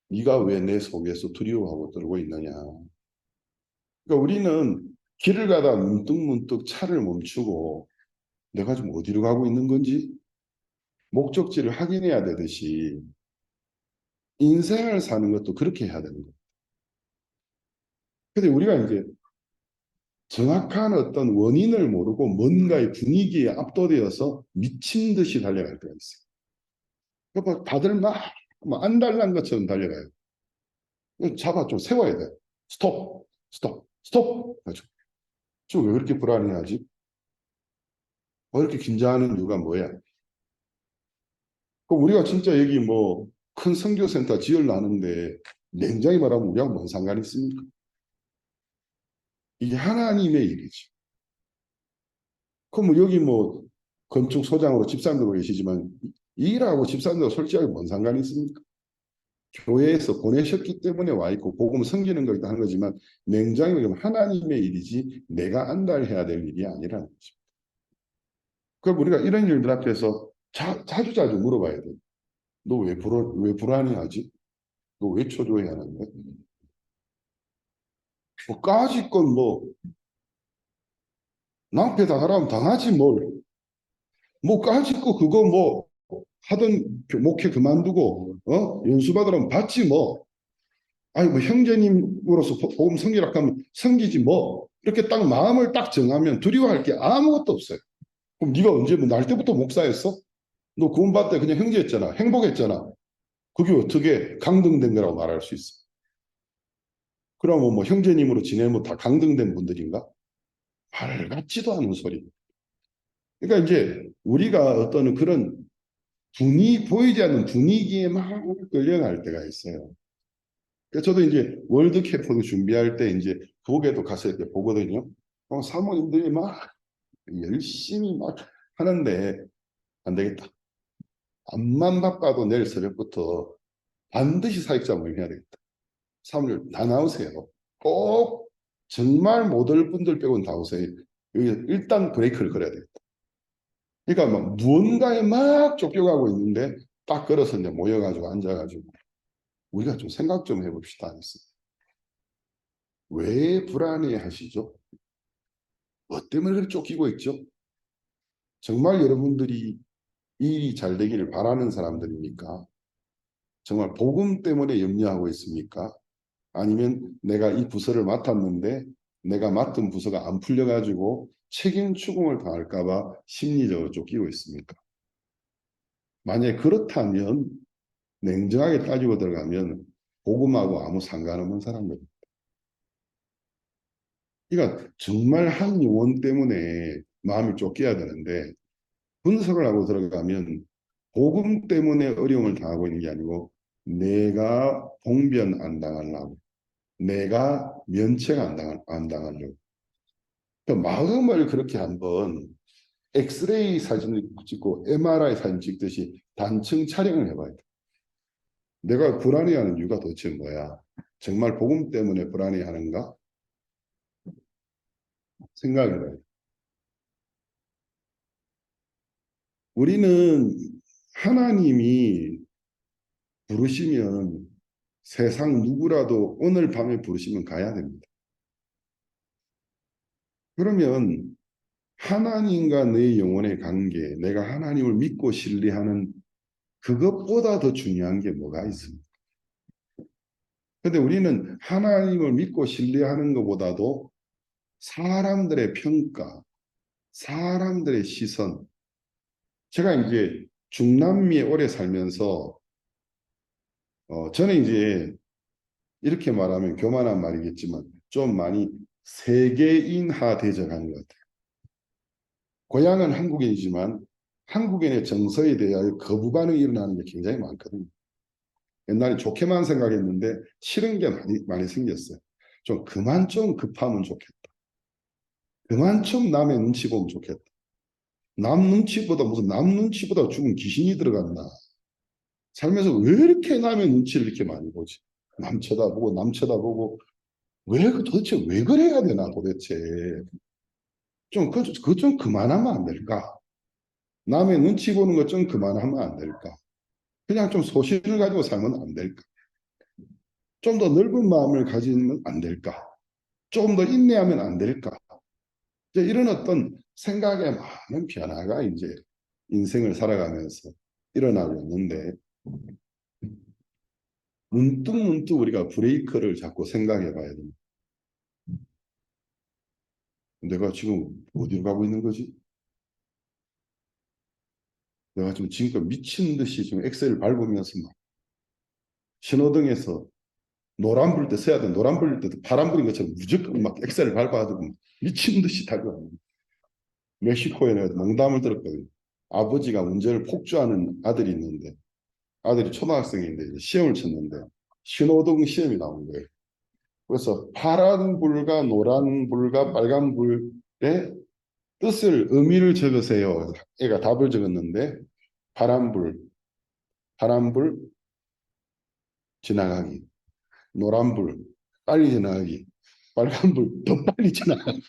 네가 왜 내 속에서 두려워하고 떨고 있느냐. 그러니까 우리는 길을 가다 문득문득 차를 멈추고 내가 지금 어디로 가고 있는 건지 목적지를 확인해야 되듯이 인생을 사는 것도 그렇게 해야 되는 거예요. 근데 우리가 이제 정확한 어떤 원인을 모르고 뭔가의 분위기에 압도되어서 미친 듯이 달려갈 때가 있어요. 그러니까 다들 막 안달난 것처럼 달려가요. 잡아 좀 세워야 돼. 스톱, 스톱, 스톱. 좀 왜 그렇게 불안해하지? 왜 이렇게 긴장하는 이유가 뭐야? 그럼 우리가 진짜 여기 뭐 큰 선교센터 지으려는데 냉정히 말하면 우리하고 뭔 상관이 있습니까? 이게 하나님의 일이지. 그럼 뭐 여기 뭐 건축 소장으로 집사님도 계시지만 이 일하고 집사님도 솔직하게 뭔 상관이 있습니까? 교회에서 보내셨기 때문에 와 있고 복음 섬기는 거기도 하는 거지만 냉정히 말하면 하나님의 일이지 내가 안달해야 될 일이 아니라는 거죠. 그럼 우리가 이런 일들 앞에서 자주자주 물어봐야 돼. 너 왜 불안해하지? 너 왜 초조해하는데? 까짓 건 뭐 낭패 당하라면 당하지 뭘. 뭐 까짓 거 그거 뭐 하던 목회 그만두고 연수 받으라면 받지 뭐. 아니 뭐 형제님으로서 복음 섬기라 하면 섬기지 뭐. 이렇게 딱 마음을 딱 정하면 두려워할 게 아무것도 없어요. 그럼 네가 언제 뭐 날 때부터 목사였어? 너 구원받을 때 그냥 형제였잖아. 행복했잖아. 그게 어떻게 강등된 거라고 말할 수 있어? 그러면 뭐 형제님으로 지내면 다 강등된 분들인가? 말 같지도 않은 소리. 그러니까 이제 우리가 어떤 그런 보이지 않는 분위기에 막 끌려갈 때가 있어요. 그래서 저도 이제 월드 캠프 준비할 때 이제 거기에도 갔을 때 보거든요. 사모님들이 막 열심히 막 하는데 안 되겠다. 앞만 바빠도 내일 새벽부터 반드시 사역자 모임 해야 되겠다. 사모님 다 나오세요. 꼭 정말 못 올 분들 빼고는 다 오세요. 여기 일단 브레이크를 걸어야 되겠다. 그러니까 막 무언가에 막 쫓겨가고 있는데 딱 걸어서 이제 모여가지고 앉아가지고 우리가 좀 생각 좀 해봅시다. 왜 불안해 하시죠? 뭐 때문에 그렇게 쫓기고 있죠? 정말 여러분들이 일이 잘 되기를 바라는 사람들입니까? 정말 복음 때문에 염려하고 있습니까? 아니면 내가 이 부서를 맡았는데 내가 맡은 부서가 안 풀려가지고 책임 추궁을 당할까 봐 심리적으로 쫓기고 있습니까? 만약에 그렇다면 냉정하게 따지고 들어가면 복음하고 아무 상관없는 사람들. 그러니까 정말 한 영혼 때문에 마음이 쫓겨야 되는데 분석을 하고 들어가면 복음 때문에 어려움을 당하고 있는 게 아니고 내가 봉변 안 당하려고 내가 면책 안 당하려고 그러니까 마음을 그렇게 한번 엑스레이 사진을 찍고 MRI 사진 찍듯이 단층 촬영을 해봐야 돼. 내가 불안해하는 이유가 도대체 뭐야? 정말 복음 때문에 불안해하는가? 생각해봐요. 우리는 하나님이 부르시면 세상 누구라도 오늘 밤에 부르시면 가야 됩니다. 그러면 하나님과 내 영혼의 관계, 내가 하나님을 믿고 신뢰하는 그것보다 더 중요한 게 뭐가 있습니까? 근데 우리는 하나님을 믿고 신뢰하는 것보다도 사람들의 평가, 사람들의 시선. 제가 이제 중남미에 오래 살면서 저는 이제 이렇게 말하면 교만한 말이겠지만 좀 많이 세계인화 되져가는 것 같아요. 고향은 한국인이지만 한국인의 정서에 대하여 거부 반응이 일어나는 게 굉장히 많거든요. 옛날에 좋게만 생각했는데 싫은 게 많이 생겼어요. 좀 그만 좀 급하면 좋겠다. 그만 좀 남의 눈치 보면 좋겠다. 남 눈치보다 무슨 남 눈치보다 죽은 귀신이 들어갔나. 살면서 왜 이렇게 남의 눈치를 이렇게 많이 보지? 남 쳐다보고 남 쳐다보고 도대체 왜 그래야 되나 도대체. 좀 그거 좀 그만하면 안 될까? 남의 눈치 보는 거 좀 그만하면 안 될까? 그냥 좀 소신을 가지고 살면 안 될까? 좀 더 넓은 마음을 가지면 안 될까? 조금 더 인내하면 안 될까? 이제 이런 어떤 생각의 많은 변화가 이제 인생을 살아가면서 일어나고 있는데 문득 우리가 브레이크를 잡고 생각해 봐야 됩니다. 내가 지금 어디로 가고 있는 거지? 내가 지금 지금껏 미친 듯이 지금 엑셀을 밟으면서 막 신호등에서 노란 불 때 서야 돼. 노란 불 때도 파란 불인 것처럼 무조건 막 엑셀을 밟아가지고 미친 듯이 달려갑니다. 멕시코에 내가 농담을 들었거든요. 아버지가 운전을 폭주하는 아들이 있는데 아들이 초등학생인데 이제 시험을 쳤는데 신호등 시험이 나온 거예요. 그래서 파란 불과 노란 불과 빨간 불의 뜻을 의미를 적으세요. 애가 답을 적었는데 파란 불, 파란 불 지나가기, 노란 불 빨리 지나가기, 빨간 불 더 빨리 지나가기.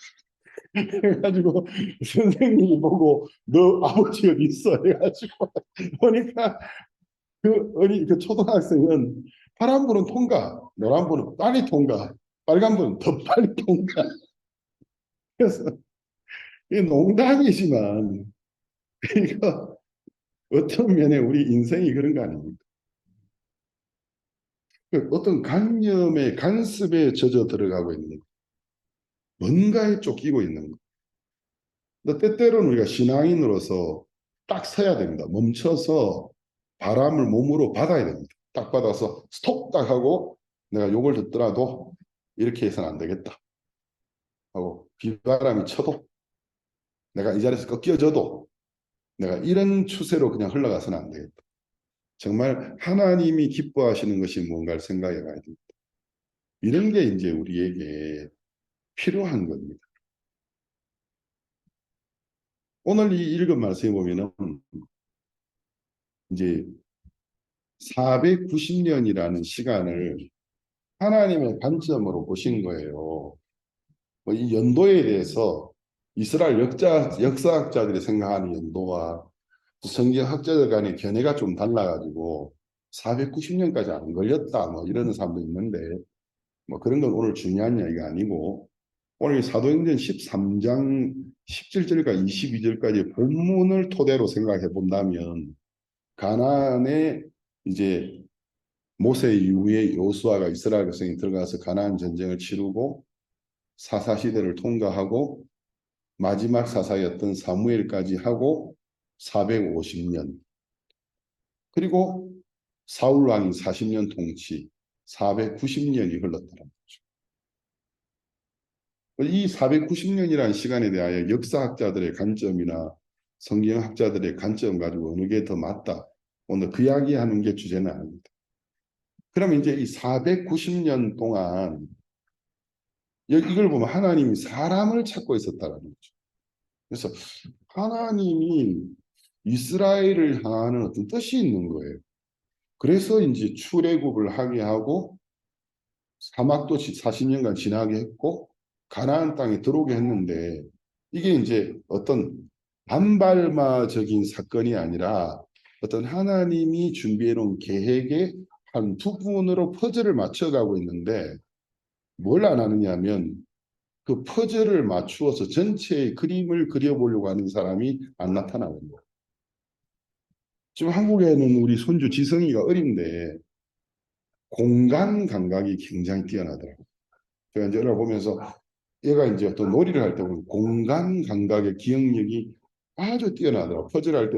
해가지고 선생님이 보고 너 아버지 어디 있어? 해가지고 보니까 그 초등학생은 파란 불은 통과, 노란 불은 빨리 통과, 빨간 불은 더 빨리 통과. 그래서 이 농담이지만 이거 어떤 면에 우리 인생이 그런 거 아닙니까? 그 어떤 관념의 간섭에 젖어 들어가고 있는 뭔가에 쫓기고 있는 거. 근데 때때로는 우리가 신앙인으로서 딱 서야 됩니다. 멈춰서 바람을 몸으로 받아야 됩니다. 딱 받아서 스톱 딱 하고 내가 욕을 듣더라도 이렇게 해서는 안 되겠다 하고 비바람이 쳐도 내가 이 자리에서 꺾여져도 내가 이런 추세로 그냥 흘러가서는 안 되겠다. 정말 하나님이 기뻐하시는 것이 뭔가를 생각해 봐야 됩니다. 이런 게 이제 우리에게 필요한 겁니다. 오늘 이 읽은 말씀에 보면은 이제 490년이라는 시간을 하나님의 관점으로 보신 거예요. 뭐이 연도에 대해서 이스라엘 역사학자들이 생각하는 연도와 성경학자들 간의 견해가 좀 달라가지고 490년까지 안 걸렸다 뭐 이러는 사람도 있는데 뭐 그런 건 오늘 중요한 이야기가 아니고 오늘 사도행전 13장 17절과 22절까지 본문을 토대로 생각해 본다면 가나안에 이제 모세 이후에 여호수아가 이스라엘 백성이 들어가서 가나안 전쟁을 치르고 사사 시대를 통과하고 마지막 사사였던 사무엘까지 하고 450년 그리고 사울 왕이 40년 통치 490년이 흘렀다는 거죠. 이 490년이라는 시간에 대하여 역사학자들의 관점이나 성경학자들의 관점 가지고 어느 게 더 맞다. 오늘 그 이야기하는 게 주제는 아닙니다. 그러면 이제 이 490년 동안 이걸 보면 하나님이 사람을 찾고 있었다는 거죠. 그래서 하나님이 이스라엘을 향하는 어떤 뜻이 있는 거예요. 그래서 이제 출애굽을 하게 하고 사막도 40년간 지나게 했고 가나안 땅에 들어오게 했는데 이게 이제 어떤 반발마적인 사건이 아니라 어떤 하나님이 준비해 놓은 계획의 한 부분으로 퍼즐을 맞춰가고 있는데 뭘 안 하느냐 하면 그 퍼즐을 맞추어서 전체의 그림을 그려보려고 하는 사람이 안 나타나는 거예요. 지금 한국에는 우리 손주 지성이가 어린데 공간 감각이 굉장히 뛰어나더라고요. 제가 이제 얘를 보면서 얘가 이제 어떤 놀이를 할 때 보면 공간 감각의 기억력이 아주 뛰어나더라고요. 퍼즐 할 때,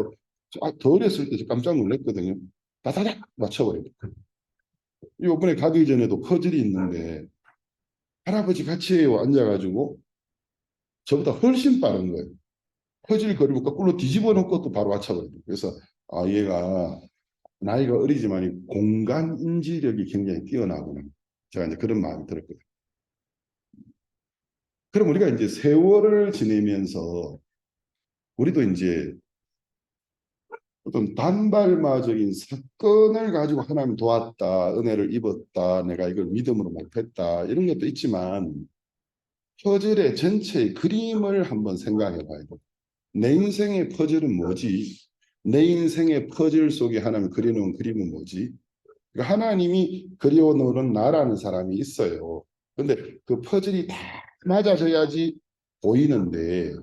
더 어렸을 때 깜짝 놀랐거든요. 다다닥 맞춰버려요. 이번에 가기 전에도 퍼즐이 있는데 할아버지 같이 앉아가지고 저보다 훨씬 빠른 거예요. 퍼즐거리고 거꾸로 뒤집어 놓고 또 바로 맞춰버려요. 그래서 아 얘가 나이가 어리지만 이 공간 인지력이 굉장히 뛰어나구나. 제가 이제 그런 마음이 들었거든요. 그럼 우리가 이제 세월을 지내면서 우리도 이제 어떤 단발마적인 사건을 가지고 하나님 도왔다, 은혜를 입었다, 내가 이걸 믿음으로 못했다 이런 것도 있지만 퍼즐의 전체의 그림을 한번 생각해 봐야 돼. 내 인생의 퍼즐은 뭐지? 내 인생의 퍼즐 속에 하나님 그려놓은 그림은 뭐지? 그러니까 하나님이 그려놓은 나라는 사람이 있어요. 근데 그 퍼즐이 다 맞아져야지 보이는데,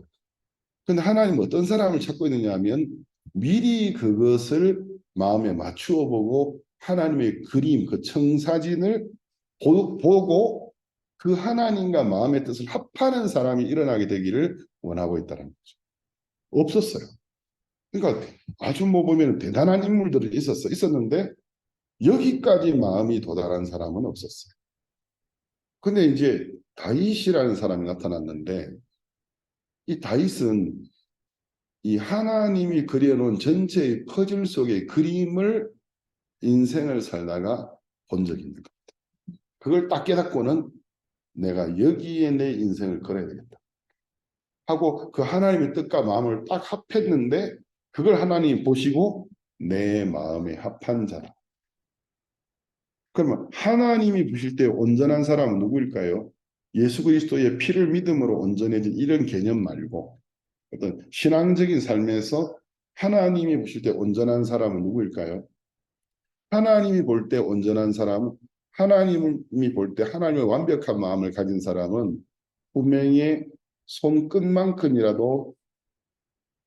근데 하나님은 어떤 사람을 찾고 있느냐 하면 미리 그것을 마음에 맞추어 보고 하나님의 그림, 그 청사진을 보고 그 하나님과 마음의 뜻을 합하는 사람이 일어나게 되기를 원하고 있다는 거죠. 없었어요. 그러니까 아주 뭐 보면 대단한 인물들이 있었는데 여기까지 마음이 도달한 사람은 없었어요. 근데 이제 다윗이라는 사람이 나타났는데 이 다윗은 이 하나님이 그려놓은 전체의 퍼즐 속의 그림을 인생을 살다가 본 적이 있는 거예요. 그걸 딱 깨닫고는 내가 여기에 내 인생을 걸어야 되겠다 하고 그 하나님의 뜻과 마음을 딱 합했는데 그걸 하나님이 보시고 내 마음에 합한 자라. 그러면 하나님이 보실 때 온전한 사람은 누구일까요? 예수 그리스도의 피를 믿음으로 온전해진 이런 개념 말고 어떤 신앙적인 삶에서 하나님이 보실 때 온전한 사람은 누구일까요? 하나님이 볼 때 온전한 사람은 하나님이 볼 때 하나님의 완벽한 마음을 가진 사람은 분명히 손끝만큼이라도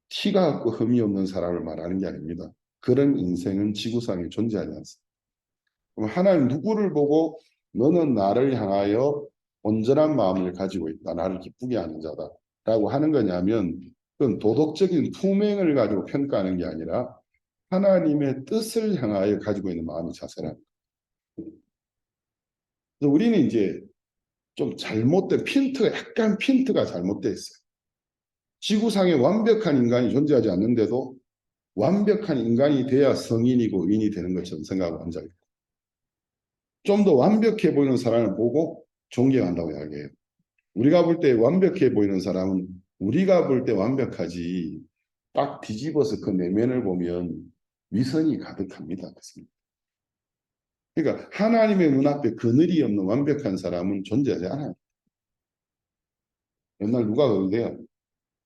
티가 없고 흠이 없는 사람을 말하는 게 아닙니다. 그런 인생은 지구상에 존재하지 않습니다. 그럼 하나님 누구를 보고 너는 나를 향하여 온전한 마음을 가지고 있다. 나를 기쁘게 하는 자다. 라고 하는 거냐면 그건 도덕적인 품행을 가지고 평가하는 게 아니라 하나님의 뜻을 향하여 가지고 있는 마음의 자세라는 거예요. 그래서 우리는 이제 좀 잘못된 약간 핀트가 잘못되어 있어요. 지구상에 완벽한 인간이 존재하지 않는데도 완벽한 인간이 돼야 성인이고 의인이 되는 것처럼 생각하고 앉아 있고 좀 더 완벽해 보이는 사람을 보고 존경한다고 이야기해요. 우리가 볼 때 완벽해 보이는 사람은 우리가 볼 때 완벽하지 딱 뒤집어서 그 내면을 보면 위선이 가득합니다. 그러니까 하나님의 눈앞에 그늘이 없는 완벽한 사람은 존재하지 않아요. 옛날 누가 그러대요.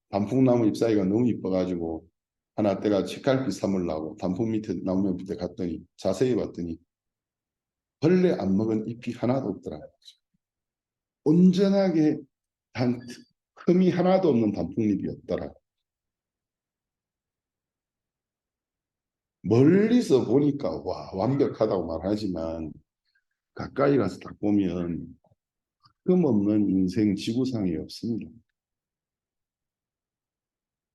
단풍나무 잎사귀가 너무 이뻐가지고 하나 때가 책갈피 삼으려고 단풍 밑에 나무 밑에 갔더니 자세히 봤더니 벌레 안 먹은 잎이 하나도 없더라. 온전하게 단 흠이 하나도 없는 단풍잎이었더라. 멀리서 보니까 와 완벽하다고 말하지만 가까이 가서 딱 보면 흠 없는 인생 지구상에 없습니다.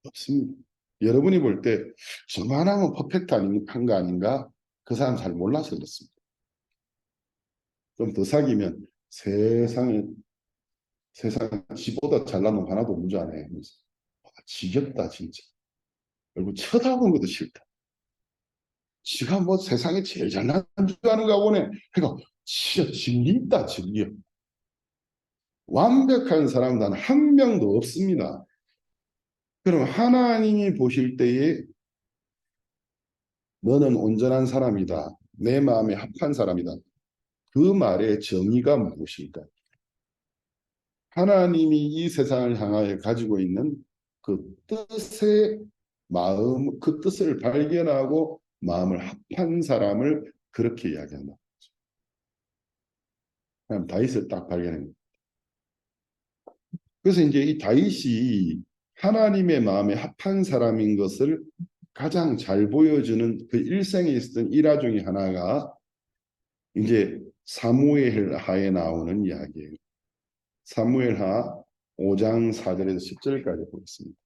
없습니다. 여러분이 볼 때 저만하면 퍼펙트한 거 아닌가? 그 사람 잘 몰라서 그렇습니다. 좀 더 사귀면 세상에 지보다 잘난 놈 하나도 없는 줄 아네. 지겹다 진짜. 그리고 쳐다보는 것도 싫다. 지가 뭐 세상에 제일 잘난 줄 아는가 보네. 그러니까 진짜 질린다 질려. 완벽한 사람 단 한 명도 없습니다. 그럼 하나님이 보실 때에 너는 온전한 사람이다. 내 마음에 합한 사람이다. 그 말의 정의가 무엇일까? 하나님이 이 세상을 향하여 가지고 있는 그 뜻의 마음, 그 뜻을 발견하고 마음을 합한 사람을 그렇게 이야기한다. 그냥 다윗을 딱 발견한 거예요. 그래서 이제 이 다윗이 하나님의 마음에 합한 사람인 것을 가장 잘 보여주는 그 일생에 있었던 일화 중에 하나가 이제 사무엘하에 나오는 이야기예요. 사무엘하 5장 4절에서 10절까지 보겠습니다.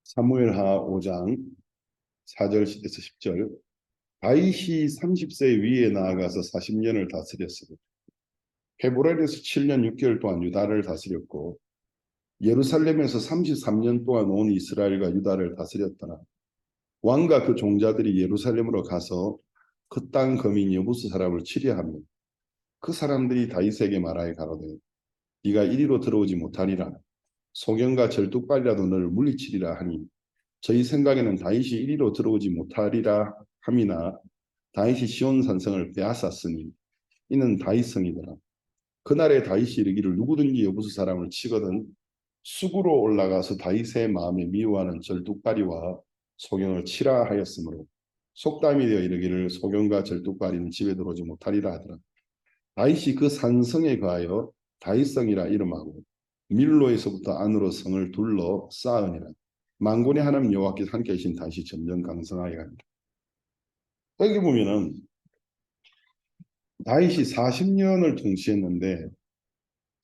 사무엘하 5장 4절에서 10절. 다윗이 30세 위에 나아가서 40년을 다스렸으니 헤브론에서 7년 6개월 동안 유다를 다스렸고 예루살렘에서 33년 동안 온 이스라엘과 유다를 다스렸더라. 왕과 그 종자들이 예루살렘으로 가서 그 땅 거민 여부스 사람을 치려하며 그 사람들이 다윗에게 말하여 가로되 네가 이리로 들어오지 못하리라. 소경과 절뚝발이라도 너를 물리치리라 하니 저희 생각에는 다윗이 이리로 들어오지 못하리라 함이나 다윗이 시온 산성을 빼앗았으니 이는 다윗성이더라. 그날에 다윗이 이르기를 누구든지 여부수 사람을 치거든 수구로 올라가서 다윗의 마음에 미워하는 절뚝발이와 소경을 치라 하였으므로 속담이 되어 이르기를 소경과 절뚝발이는 집에 들어오지 못하리라 하더라. 다윗이 그 산성에 거하여 다윗성이라 이름하고 밀로에서부터 안으로 성을 둘러 쌓으니라. 만군의 하나님 여호와께서 함께 계신 다윗이 점점 강성하게 갑니다. 여기 보면은 다윗이 40년을 통치했는데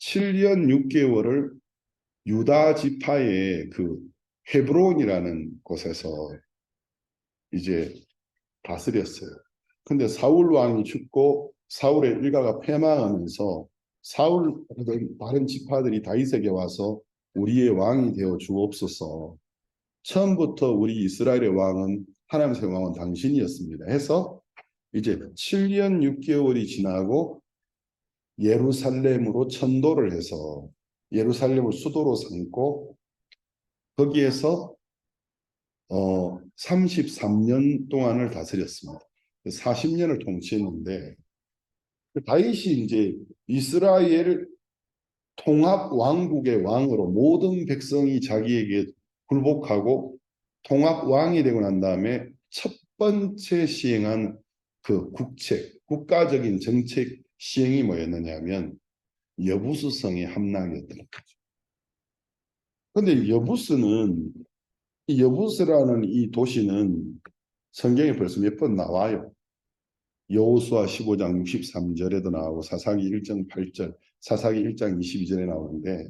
7년 6개월을 유다 지파의 그 헤브론이라는 곳에서 이제 다스렸어요. 근데 사울 왕이 죽고 사울의 일가가 패망하면서 사울 다른 지파들이 다윗에게 와서 우리의 왕이 되어 주옵소서. 처음부터 우리 이스라엘의 왕은 하나님의 왕은 당신이었습니다. 해서 이제 7년 6개월이 지나고 예루살렘으로 천도를 해서 예루살렘을 수도로 삼고 거기에서 33년 동안을 다스렸습니다. 40년을 통치했는데 다윗이 이제 이스라엘 통합 왕국의 왕으로 모든 백성이 자기에게 굴복하고 통합 왕이 되고 난 다음에 첫 번째 시행한 그 국가적인 정책 시행이 뭐였느냐면 여부수성의 함락이었던 거죠. 근데 이 여부스라는 이 도시는 성경에 벌써 몇 번 나와요. 여호수아 15장 63절에도 나오고 사사기 1장 8절, 사사기 1장 22절에 나오는데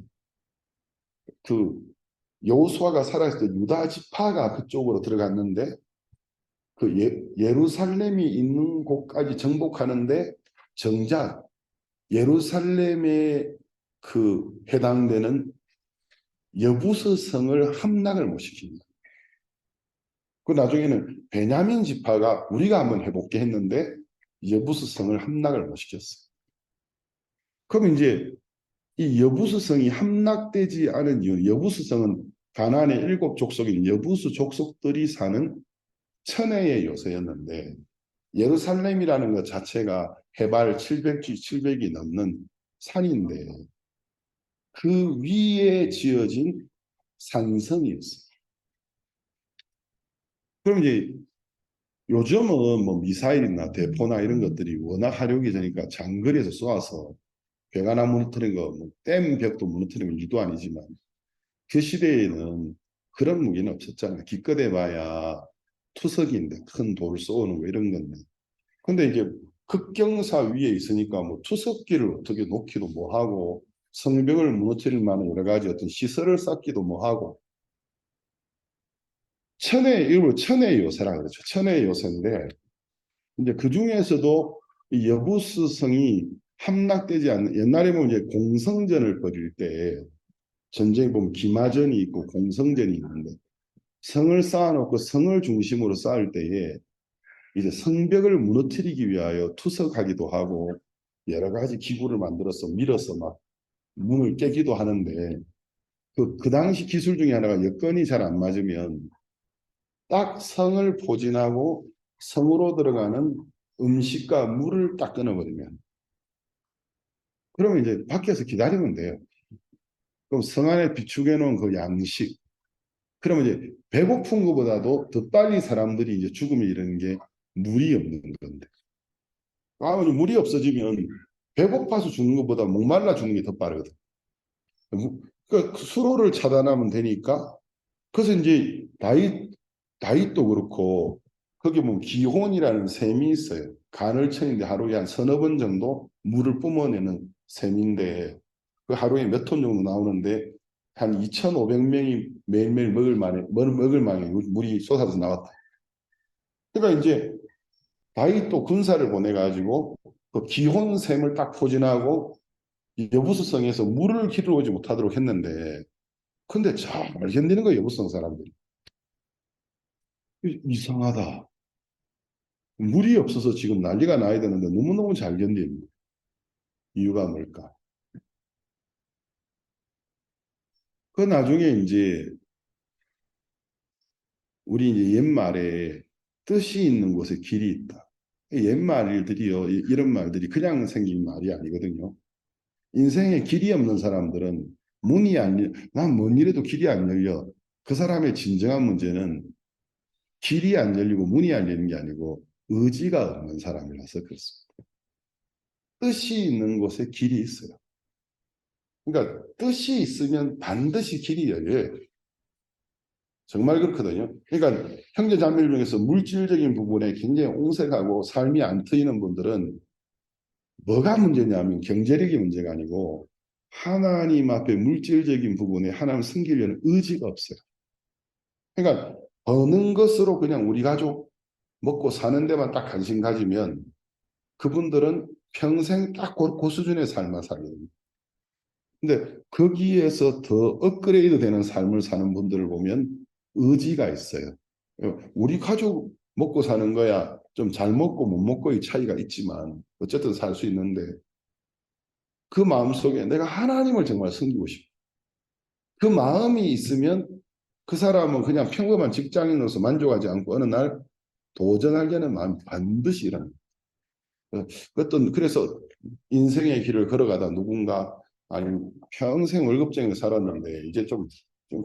그 여호수아가 살아있을 때 유다 지파가 그쪽으로 들어갔는데 그 예루살렘이 있는 곳까지 정복하는데 정작 예루살렘에 그 해당되는 여부스 성을 함락을 못 시킵니다. 그 나중에는 베냐민 지파가 우리가 한번 해볼게 했는데 여부스 성을 함락을 못 시켰어요. 그럼 이제 이 여부스 성이 함락되지 않은 이유, 여부스 성은 가나안의 7족속인 여부스 족속들이 사는 천혜의 요새였는데 예루살렘이라는 것 자체가 해발 700이 넘는 산인데 그 위에 지어진 산성이었어요. 그럼 이제 요즘은 뭐 미사일이나 대포나 이런 것들이 워낙 화력이 되니까 장거리에서 쏘아서 벽 하나 무너뜨린 거, 뭐 댐 벽도 무너뜨리는 일도 아니지만 그 시대에는 그런 무기는 없었잖아요. 기껏 해봐야 투석인데 큰 돌 쏘는 거 이런 건데. 근데 이게 급경사 위에 있으니까 뭐 투석기를 어떻게 놓기도 뭐하고 성벽을 무너뜨릴 만한 여러 가지 어떤 시설을 쌓기도 뭐하고 일부 천의 요새라 그러죠. 천의 요새인데 이제 그 중에서도 이 여부스 성이 함락되지 않는 옛날에 보면 이제 공성전을 벌일 때 전쟁에 보면 기마전이 있고 공성전이 있는데 성을 쌓아놓고 성을 중심으로 쌓을 때에 이제 성벽을 무너뜨리기 위하여 투석하기도 하고 여러 가지 기구를 만들어서 밀어서 막 문을 깨기도 하는데 그 당시 기술 중에 하나가 여건이 잘 안 맞으면 딱 성을 포진하고 성으로 들어가는 음식과 물을 딱 끊어버리면 그러면 이제 밖에서 기다리면 돼요. 그럼 성 안에 비축해 놓은 그 양식 그러면 이제 배고픈 것보다도 더 빨리 사람들이 이제 죽음에 이르는 게 물이 없는 건데 물이 없어지면 배고파서 죽는 것보다 목말라 죽는 게 더 빠르거든. 그러니까 수로를 차단하면 되니까 그래서 이제 다윗도 그렇고 거기 보면 기혼이라는 샘이 있어요. 간을 쳐는데 하루에 한 서너 번 정도 물을 뿜어내는 샘인데 그 하루에 몇 톤 정도 나오는데 한 2,500명이 매일매일 먹을 만에 물이 쏟아져 나왔다. 그러니까 이제 다윗 또 군사를 보내가지고 그 기혼샘을 딱 포진하고 여부수성에서 물을 길어오지 못하도록 했는데, 근데 잘 견디는 거예요, 여부성 사람들이. 이상하다. 물이 없어서 지금 난리가 나야 되는데 너무너무 잘 견디는 이유가 뭘까? 그 나중에 이제 우리 이제 옛말에 뜻이 있는 곳에 길이 있다. 옛말들이요, 이런 말들이 그냥 생긴 말이 아니거든요. 인생에 길이 없는 사람들은 문이 안 열려, 난 뭔 일에도 길이 안 열려. 그 사람의 진정한 문제는 길이 안 열리고 문이 안 열리는 게 아니고 의지가 없는 사람이라서 그렇습니다. 뜻이 있는 곳에 길이 있어요. 그러니까 뜻이 있으면 반드시 길이 열려요. 정말 그렇거든요. 그러니까 형제 자매들 중에서 물질적인 부분에 굉장히 옹색하고 삶이 안 트이는 분들은 뭐가 문제냐면 경제력이 문제가 아니고 하나님 앞에 물질적인 부분에 하나님 섬기려는 의지가 없어요. 그러니까 버는 것으로 그냥 우리 가족 먹고 사는 데만 딱 관심 가지면 그분들은 평생 딱 그 수준의 삶을 살게 됩니다. 근데 거기에서 더 업그레이드 되는 삶을 사는 분들을 보면 의지가 있어요. 우리 가족 먹고 사는 거야 좀 잘 먹고 못 먹고의 차이가 있지만 어쨌든 살 수 있는데 그 마음속에 내가 하나님을 정말 섬기고 싶어. 그 마음이 있으면 그 사람은 그냥 평범한 직장인으로서 만족하지 않고 어느 날 도전하려는 마음이 반드시 일어납니다. 어떤 그래서 인생의 길을 걸어가다 누군가 아니 평생 월급쟁이로 살았는데 이제 좀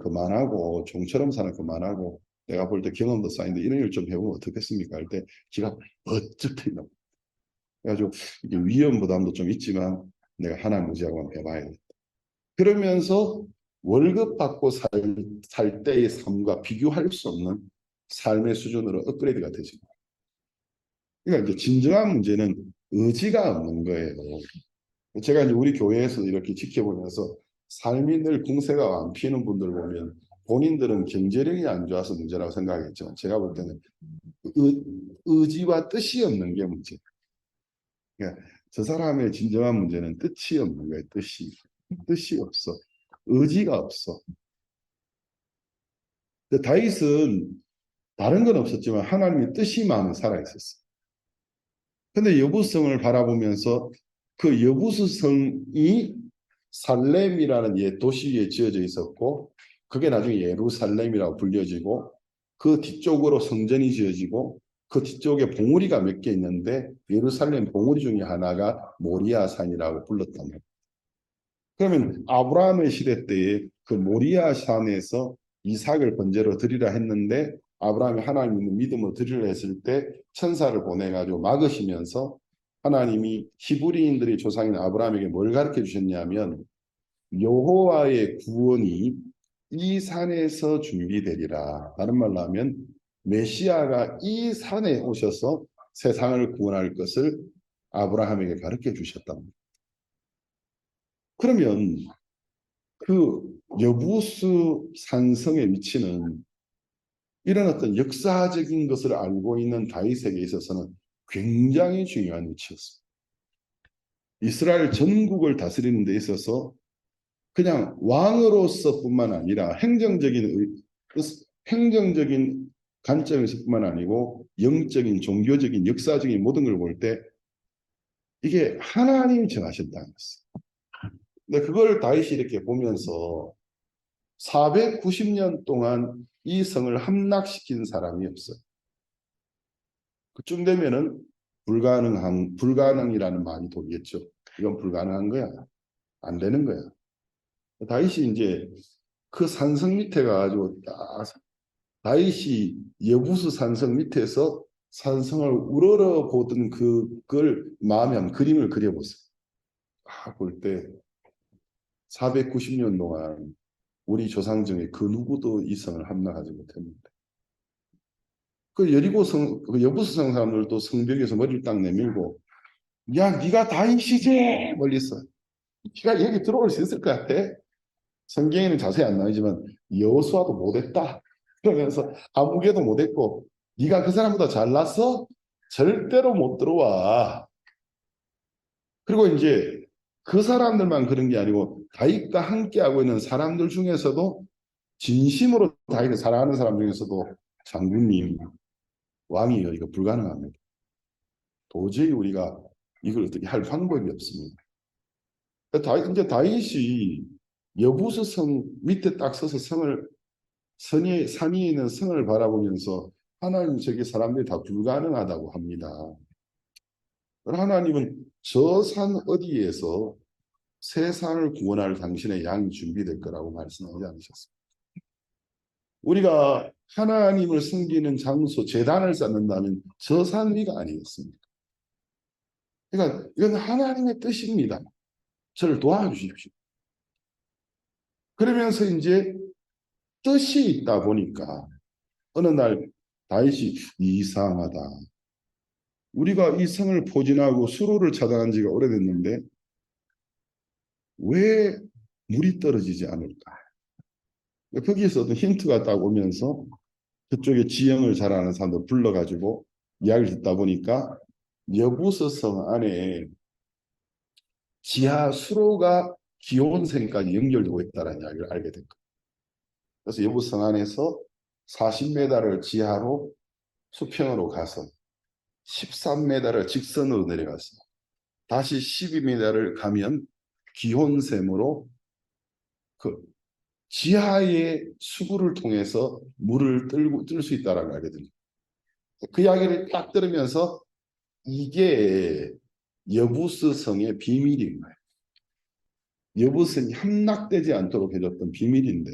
그만하고 종처럼 사는 그만하고 내가 볼 때 경험도 쌓인데 이런 일 좀 해보면 어떻겠습니까? 할 때 기가 번쩍 트이는 그래가지고 이게 위험 부담도 좀 있지만 내가 하나님 의지하고 한번 해봐야 돼. 그러면서 월급 받고 살 때의 삶과 비교할 수 없는 삶의 수준으로 업그레이드가 되죠. 그러니까 이제 진정한 문제는 의지가 없는 거예요. 제가 이제 우리 교회에서 이렇게 지켜보면서 삶이 늘 궁세가 안 피는 분들 보면 본인들은 경제력이 안 좋아서 문제라고 생각했죠. 제가 볼 때는 의지와 뜻이 없는 게 문제. 그러니까 저 사람의 진정한 문제는 뜻이 없는 거예요. 뜻이 없어. 의지가 없어. 근데 다윗은 다른 건 없었지만 하나님의 뜻이만 살아있었어. 근데 여부성을 바라보면서 그 여부수성이 살렘이라는 옛 도시에 지어져 있었고 그게 나중에 예루살렘이라고 불려지고 그 뒤쪽으로 성전이 지어지고 그 뒤쪽에 봉우리가 몇 개 있는데 예루살렘 봉우리 중에 하나가 모리아 산이라고 불렀단 말이에요. 그러면 아브라함의 시대 때에 그 모리아 산에서 이삭을 번제로 드리라 했는데 아브라함이 하나님 있는 믿음으로 드리려 했을 때 천사를 보내가지고 막으시면서 하나님이 히브리인들의 조상인 아브라함에게 뭘 가르쳐 주셨냐면 여호와의 구원이 이 산에서 준비되리라. 다른 말로 하면 메시아가 이 산에 오셔서 세상을 구원할 것을 아브라함에게 가르쳐 주셨답니다. 그러면 그 여부수 산성의 위치는 이런 어떤 역사적인 것을 알고 있는 다윗에게 있어서는 굉장히 중요한 위치였습니다. 이스라엘 전국을 다스리는 데 있어서 그냥 왕으로서뿐만 아니라 행정적인 관점에서뿐만 아니고 영적인 종교적인 역사적인 모든 걸 볼 때 이게 하나님이 정하셨다는 것입니다. 근데 그걸 다윗이 이렇게 보면서 490년 동안 이 성을 함락시킨 사람이 없어요. 그쯤 되면은 불가능이라는 말이 돌겠죠. 이건 불가능한 거야. 안 되는 거야. 다윗이 이제 그 산성 밑에 가가지고 다윗이 여부수 산성 밑에서 산성을 우러러 보던 그걸 마음에 한 그림을 그려보세요. 볼 때 490년 동안 우리 조상 중에 그 누구도 이 성을 함락하지 못했는데 그 그 여부수 성 사람들도 성벽에서 머리를 딱 내밀고 야 네가 다윗이지 멀리서 네가 여기 들어올 수 있을 것 같아? 성경에는 자세히 안 나오지만 여호수아도 못했다. 그러면서 아무개도 못했고 네가 그 사람보다 잘났어? 절대로 못 들어와. 그리고 이제 그 사람들만 그런 게 아니고 다윗과 함께하고 있는 사람들 중에서도 진심으로 다윗을 사랑하는 사람 중에서도 장군님, 왕이요. 이거 불가능합니다. 도저히 우리가 이걸 어떻게 할 방법이 없습니다. 이제 다윗이 여부수 성 밑에 딱 서서 성을 산 위에 있는 성을 바라보면서 하나님 저기 사람들이 다 불가능하다고 합니다. 하나님은 저 산 어디에서 세상을 구원할 당신의 양이 준비될 거라고 말씀하지 않으셨습니까? 우리가 하나님을 섬기는 장소, 제단을 쌓는다면 저 산 위가 아니겠습니까? 그러니까 이건 하나님의 뜻입니다. 저를 도와주십시오. 그러면서 이제 뜻이 있다 보니까 어느 날 다윗이 이상하다. 우리가 이 성을 포진하고 수로를 차단한 지가 오래됐는데 왜 물이 떨어지지 않을까? 거기에서 어떤 힌트가 딱 오면서 그쪽에 지형을 잘 아는 사람들 불러가지고 이야기를 듣다 보니까 여부서성 안에 지하 수로가 기온샘까지 연결되고 있다는 이야기를 알게 된 거예요. 그래서 여부성 안에서 40m를 지하로 수평으로 가서 13m를 직선으로 내려가서 다시 12m를 가면 기온샘으로 그 지하의 수구를 통해서 물을 뜰 수 있다라고 알거든요. 그 이야기를 딱 들으면서 이게 여부스 성의 비밀인 거예요. 여부성이 함락되지 않도록 해줬던 비밀인데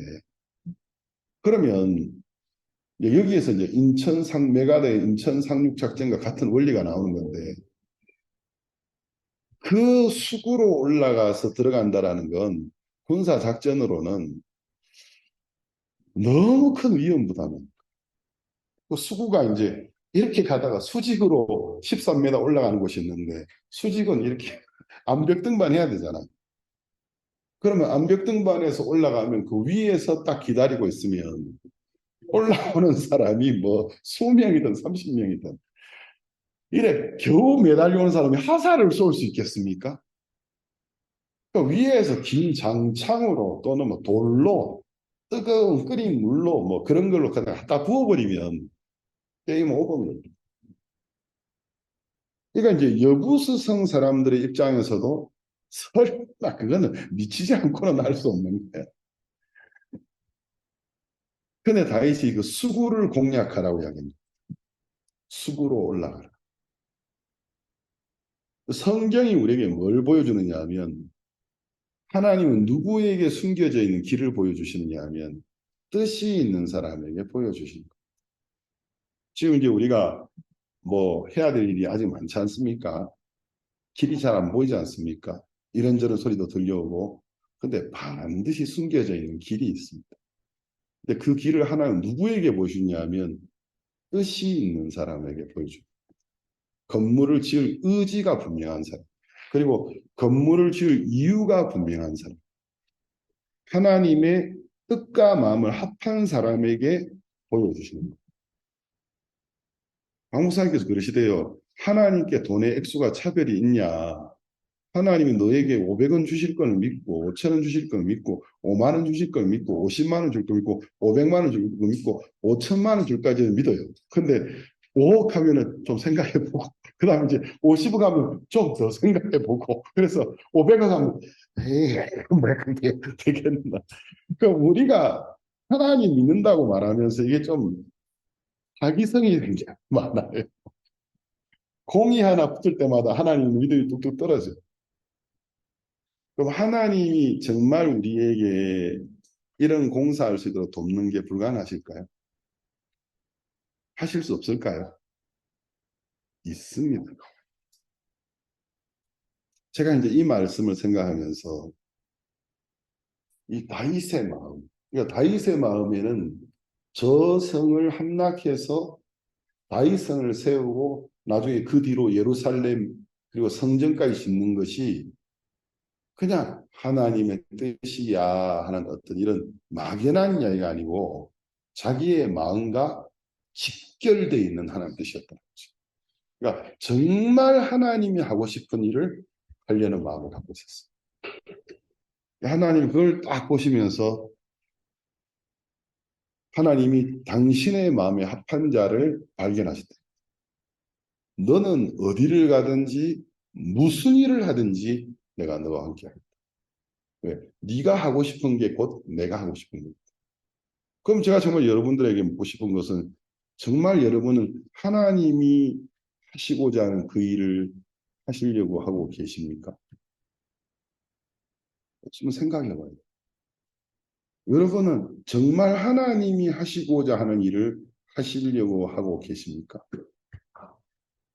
그러면 여기에서 이제 메가드의 인천 상륙 작전과 같은 원리가 나오는 건데 그 수구로 올라가서 들어간다라는 건 군사 작전으로는 너무 큰 위험 부담은 그 수구가 이제 이렇게 가다가 수직으로 13m 올라가는 곳이 있는데 수직은 이렇게 암벽 등반해야 되잖아. 그러면 암벽 등반에서 올라가면 그 위에서 딱 기다리고 있으면 올라오는 사람이 뭐 수명이든 30명이든 이래 겨우 매달려오는 사람이 화살을 쏠 수 있겠습니까? 그 위에서 긴 장창으로 또는 뭐 돌로 뜨거운 끓인 물로 뭐 그런 걸로 그냥 갖다 부어버리면 게임 오버입니다. 그러니까 이제 여부수성 사람들의 입장에서도 설마 그거는 미치지 않고는 할 수 없는 거야. 근데 다윗이 그 수구를 공략하라고 이야기합니다. 수구로 올라가라. 성경이 우리에게 뭘 보여주느냐 하면 하나님은 누구에게 숨겨져 있는 길을 보여주시느냐 하면 뜻이 있는 사람에게 보여주신 거예요. 지금 이제 우리가 뭐 해야 될 일이 아직 많지 않습니까? 길이 잘 안 보이지 않습니까? 이런저런 소리도 들려오고 근데 반드시 숨겨져 있는 길이 있습니다. 근데 그 길을 하나는 누구에게 보여주냐 하면 뜻이 있는 사람에게 보여줍니다. 건물을 지을 의지가 분명한 사람 그리고 건물을 지을 이유가 분명한 사람 하나님의 뜻과 마음을 합한 사람에게 보여주시는 거예요. 강목사님께서 그러시대요. 하나님께 돈의 액수가 차별이 있냐? 하나님이 너에게 500원 주실 걸 믿고 5천 원 주실 걸 믿고 5만 원 주실 걸 믿고 50만 원 줄 걸 믿고 500만 원 줄 걸 믿고 5천만 원 줄까지는 믿어요. 근데 5억 하면은 좀 생각해보고 그 다음에 이제 50억 하면 좀 더 생각해보고 그래서 500억 하면 에이 뭐 그게 되겠나. 그러니까 우리가 하나님 믿는다고 말하면서 이게 좀 사기성이 굉장히 많아요. 공이 하나 붙을 때마다 하나님 믿음이 뚝뚝 떨어져요. 그럼 하나님이 정말 우리에게 이런 공사할 수 있도록 돕는 게 불가능하실까요? 하실 수 없을까요? 있습니다. 제가 이제 이 말씀을 생각하면서 이 다윗의 마음, 그러니까 다윗의 마음에는 저 성을 함락해서 다윗성을 세우고 나중에 그 뒤로 예루살렘 그리고 성전까지 짓는 것이 그냥 하나님의 뜻이야 하는 어떤 이런 막연한 이야기가 아니고 자기의 마음과 직결되어 있는 하나님의 뜻이었던 거죠. 그러니까 정말 하나님이 하고 싶은 일을 하려는 마음을 갖고 있었어요. 하나님 그걸 딱 보시면서 하나님이 당신의 마음에 합한 자를 발견하셨다. 너는 어디를 가든지 무슨 일을 하든지 내가 너와 함께 하겠다. 왜? 네가 하고 싶은 게 곧 내가 하고 싶은 거야. 그럼 제가 정말 여러분들에게 묻고 싶은 것은 정말 여러분은 하나님이 하시고자 하는 그 일을 하시려고 하고 계십니까? 지금 생각해 봐요. 여러분은 정말 하나님이 하시고자 하는 일을 하시려고 하고 계십니까?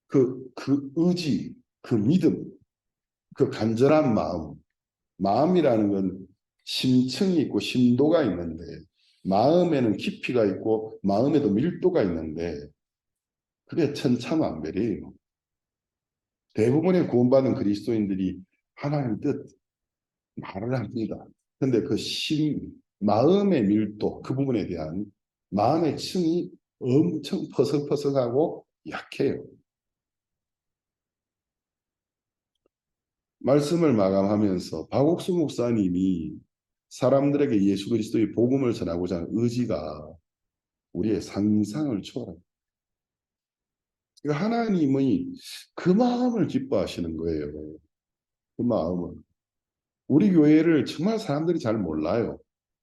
그 의지, 그 믿음, 그 간절한 마음, 마음이라는 건 심층이 있고 심도가 있는데 마음에는 깊이가 있고 마음에도 밀도가 있는데 그게 천차만별이에요. 대부분의 구원받은 그리스도인들이 하나님 뜻 말을 합니다. 근데 그 마음의 밀도, 그 부분에 대한 마음의 층이 엄청 퍼석퍼석하고 약해요. 말씀을 마감하면서 박옥수 목사님이 사람들에게 예수 그리스도의 복음을 전하고자 하는 의지가 우리의 상상을 초월합니다. 그러니까 하나님의 그 마음을 기뻐하시는 거예요. 그 마음을. 우리 교회를 정말 사람들이 잘 몰라요.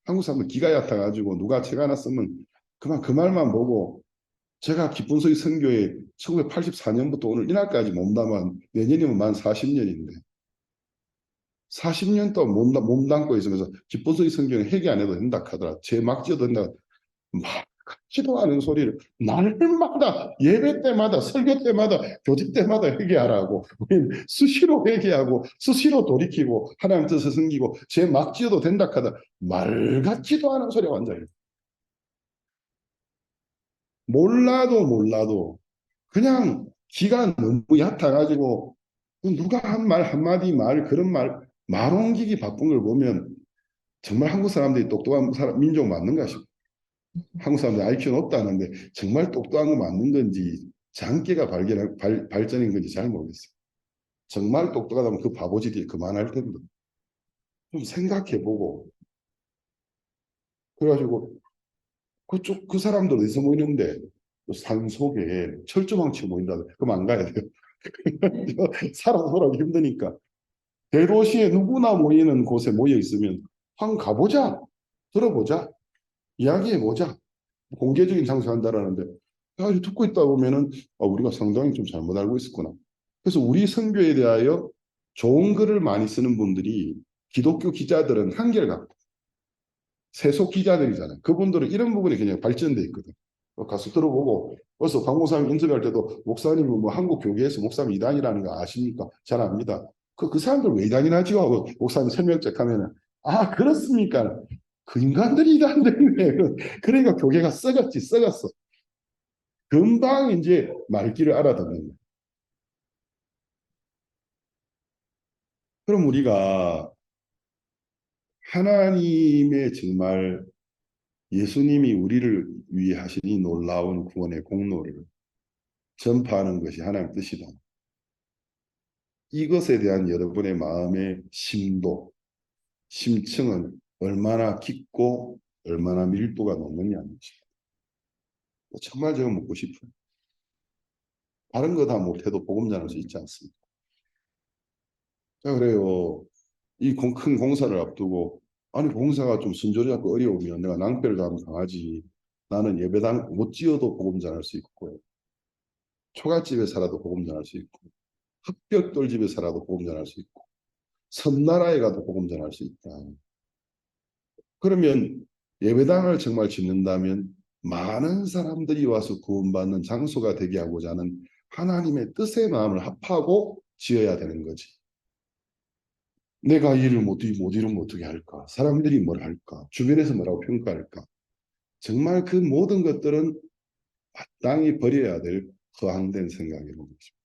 한국 사람들 기가 얕아가지고 누가 책 하나 쓰면 그만 그 말만 보고 제가 기쁜 소리 선교에 1984년부터 오늘 이날까지 몸담은 내년이면 만 40년인데 40년 동안 몸담고 있으면서 기쁜 소리 선교는 회개 안 해도 된다 하더라. 제 막 지어도 된다. 막 같지도 않은 소리를 날마다 예배 때마다 설교 때마다 교직 때마다 회개하라고 우리는 수시로 회개하고 수시로 돌이키고 하나님 뜻을 섬기고 제 막 지어도 된다 하다 말 같지도 않은 소리 완전히 몰라도 그냥 기가 너무 얕아가지고 누가 한 말 한마디 말 그런 말 옮기기 바쁜 걸 보면 정말 한국 사람들이 똑똑한 민족 맞는가 싶어요. 한국 사람들 IQ는 없다는데 정말 똑똑한 거 맞는 건지 장기가 발전인 건지 잘 모르겠어요. 정말 똑똑하다면 그 바보짓이 그만할 텐데 좀 생각해보고 그래가지고 그쪽 그 사람들 어디서 모이는데 산 속에 철조망치 모인다. 그럼 안 가야 돼요. 살아서 돌아오기 힘드니까 대도시에 누구나 모이는 곳에 모여 있으면 한번 가보자, 들어보자, 이야기해보자. 공개적인 장소 한다라는데 야, 듣고 있다 보면은 우리가 상당히 좀 잘못 알고 있었구나. 그래서 우리 선교에 대하여 좋은 글을 많이 쓰는 분들이 기독교 기자들은 한결같고 세속 기자들이잖아요. 그분들은 이런 부분이 그냥 발전돼 있거든. 가서 들어보고 그래서 박 목사님 인터뷰할 때도 목사님은 뭐 한국 교계에서 목사님 이단이라는 거 아십니까? 잘 압니다. 그 사람들 왜 이단이나지요? 하고 목사님 설명책 하면은 아 그렇습니까? 그 인간들이 이단들이네. 그러니까 교계가 썩었어. 금방 이제 말귀를 알아듣는 거예요. 그럼 우리가 하나님의 정말 예수님이 우리를 위해 하신 이 놀라운 구원의 공로를 전파하는 것이 하나님의 뜻이다. 이것에 대한 여러분의 마음의 심도, 심층은 얼마나 깊고 얼마나 밀도가 높느냐는 것입니다. 정말 제가 묻고 싶어요. 다른 거 다 못해도 복음 전할 수 있지 않습니까? 자, 그래요. 이 큰 공사를 앞두고 아니 공사가 좀 순조롭고 어려우면 내가 낭패를 잡으면 강하지. 나는 예배당 못 지어도 복음 전할 수 있고 초가집에 살아도 복음 전할 수 있고 흑벽돌집에 살아도 복음 전할 수 있고 섬나라에 가도 복음 전할 수 있다. 그러면 예배당을 정말 짓는다면 많은 사람들이 와서 구원받는 장소가 되게 하고자 하는 하나님의 뜻의 마음을 합하고 지어야 되는 거지. 내가 일을 못 이루면 어떻게 할까? 사람들이 뭘 할까? 주변에서 뭐라고 평가할까? 정말 그 모든 것들은 마땅히 버려야 될 허황된 생각이라는 것입니다.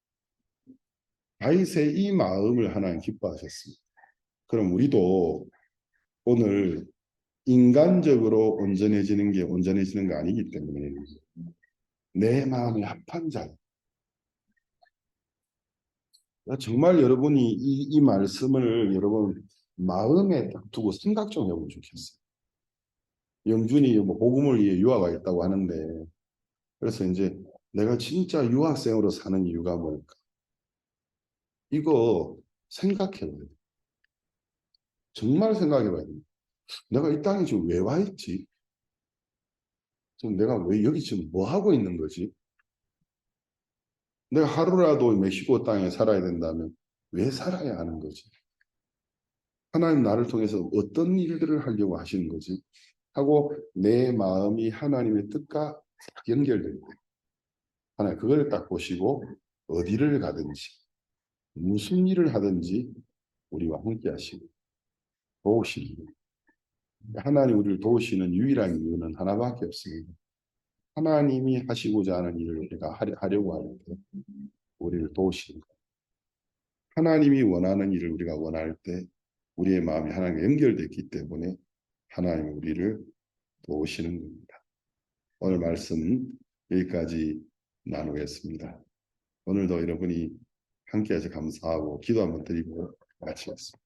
다윗의 이 마음을 하나님 기뻐하셨습니다. 그럼 우리도 오늘 인간적으로 온전해지는 게 온전해지는 거 아니기 때문에 내 마음이 합한 자, 정말 여러분이 이 말씀을 여러분 마음에 딱 두고 생각 좀 해보면 좋겠어요. 영준이 뭐 복음을 위해 유학 가겠다고 하는데 그래서 이제 내가 진짜 유학생으로 사는 이유가 뭘까? 이거 생각해봐야 돼. 정말 생각해봐야 돼. 내가 이 땅에 지금 왜 와 있지? 지금 내가 왜 여기 지금 뭐 하고 있는 거지? 내가 하루라도 멕시코 땅에 살아야 된다면 왜 살아야 하는 거지? 하나님 나를 통해서 어떤 일들을 하려고 하시는 거지? 하고 내 마음이 하나님의 뜻과 딱 연결될 때 하나님 그걸 딱 보시고 어디를 가든지 무슨 일을 하든지 우리와 함께 하시고 도우시는 하나님 우리를 도우시는 유일한 이유는 하나밖에 없습니다. 하나님이 하시고자 하는 일을 우리가 하려고 할 때 우리를 도우시는 것. 하나님이 원하는 일을 우리가 원할 때 우리의 마음이 하나님과 연결됐기 때문에 하나님이 우리를 도우시는 겁니다. 오늘 말씀 여기까지 나누겠습니다. 오늘도 여러분이 함께해서 감사하고 기도 한번 드리고 마치겠습니다.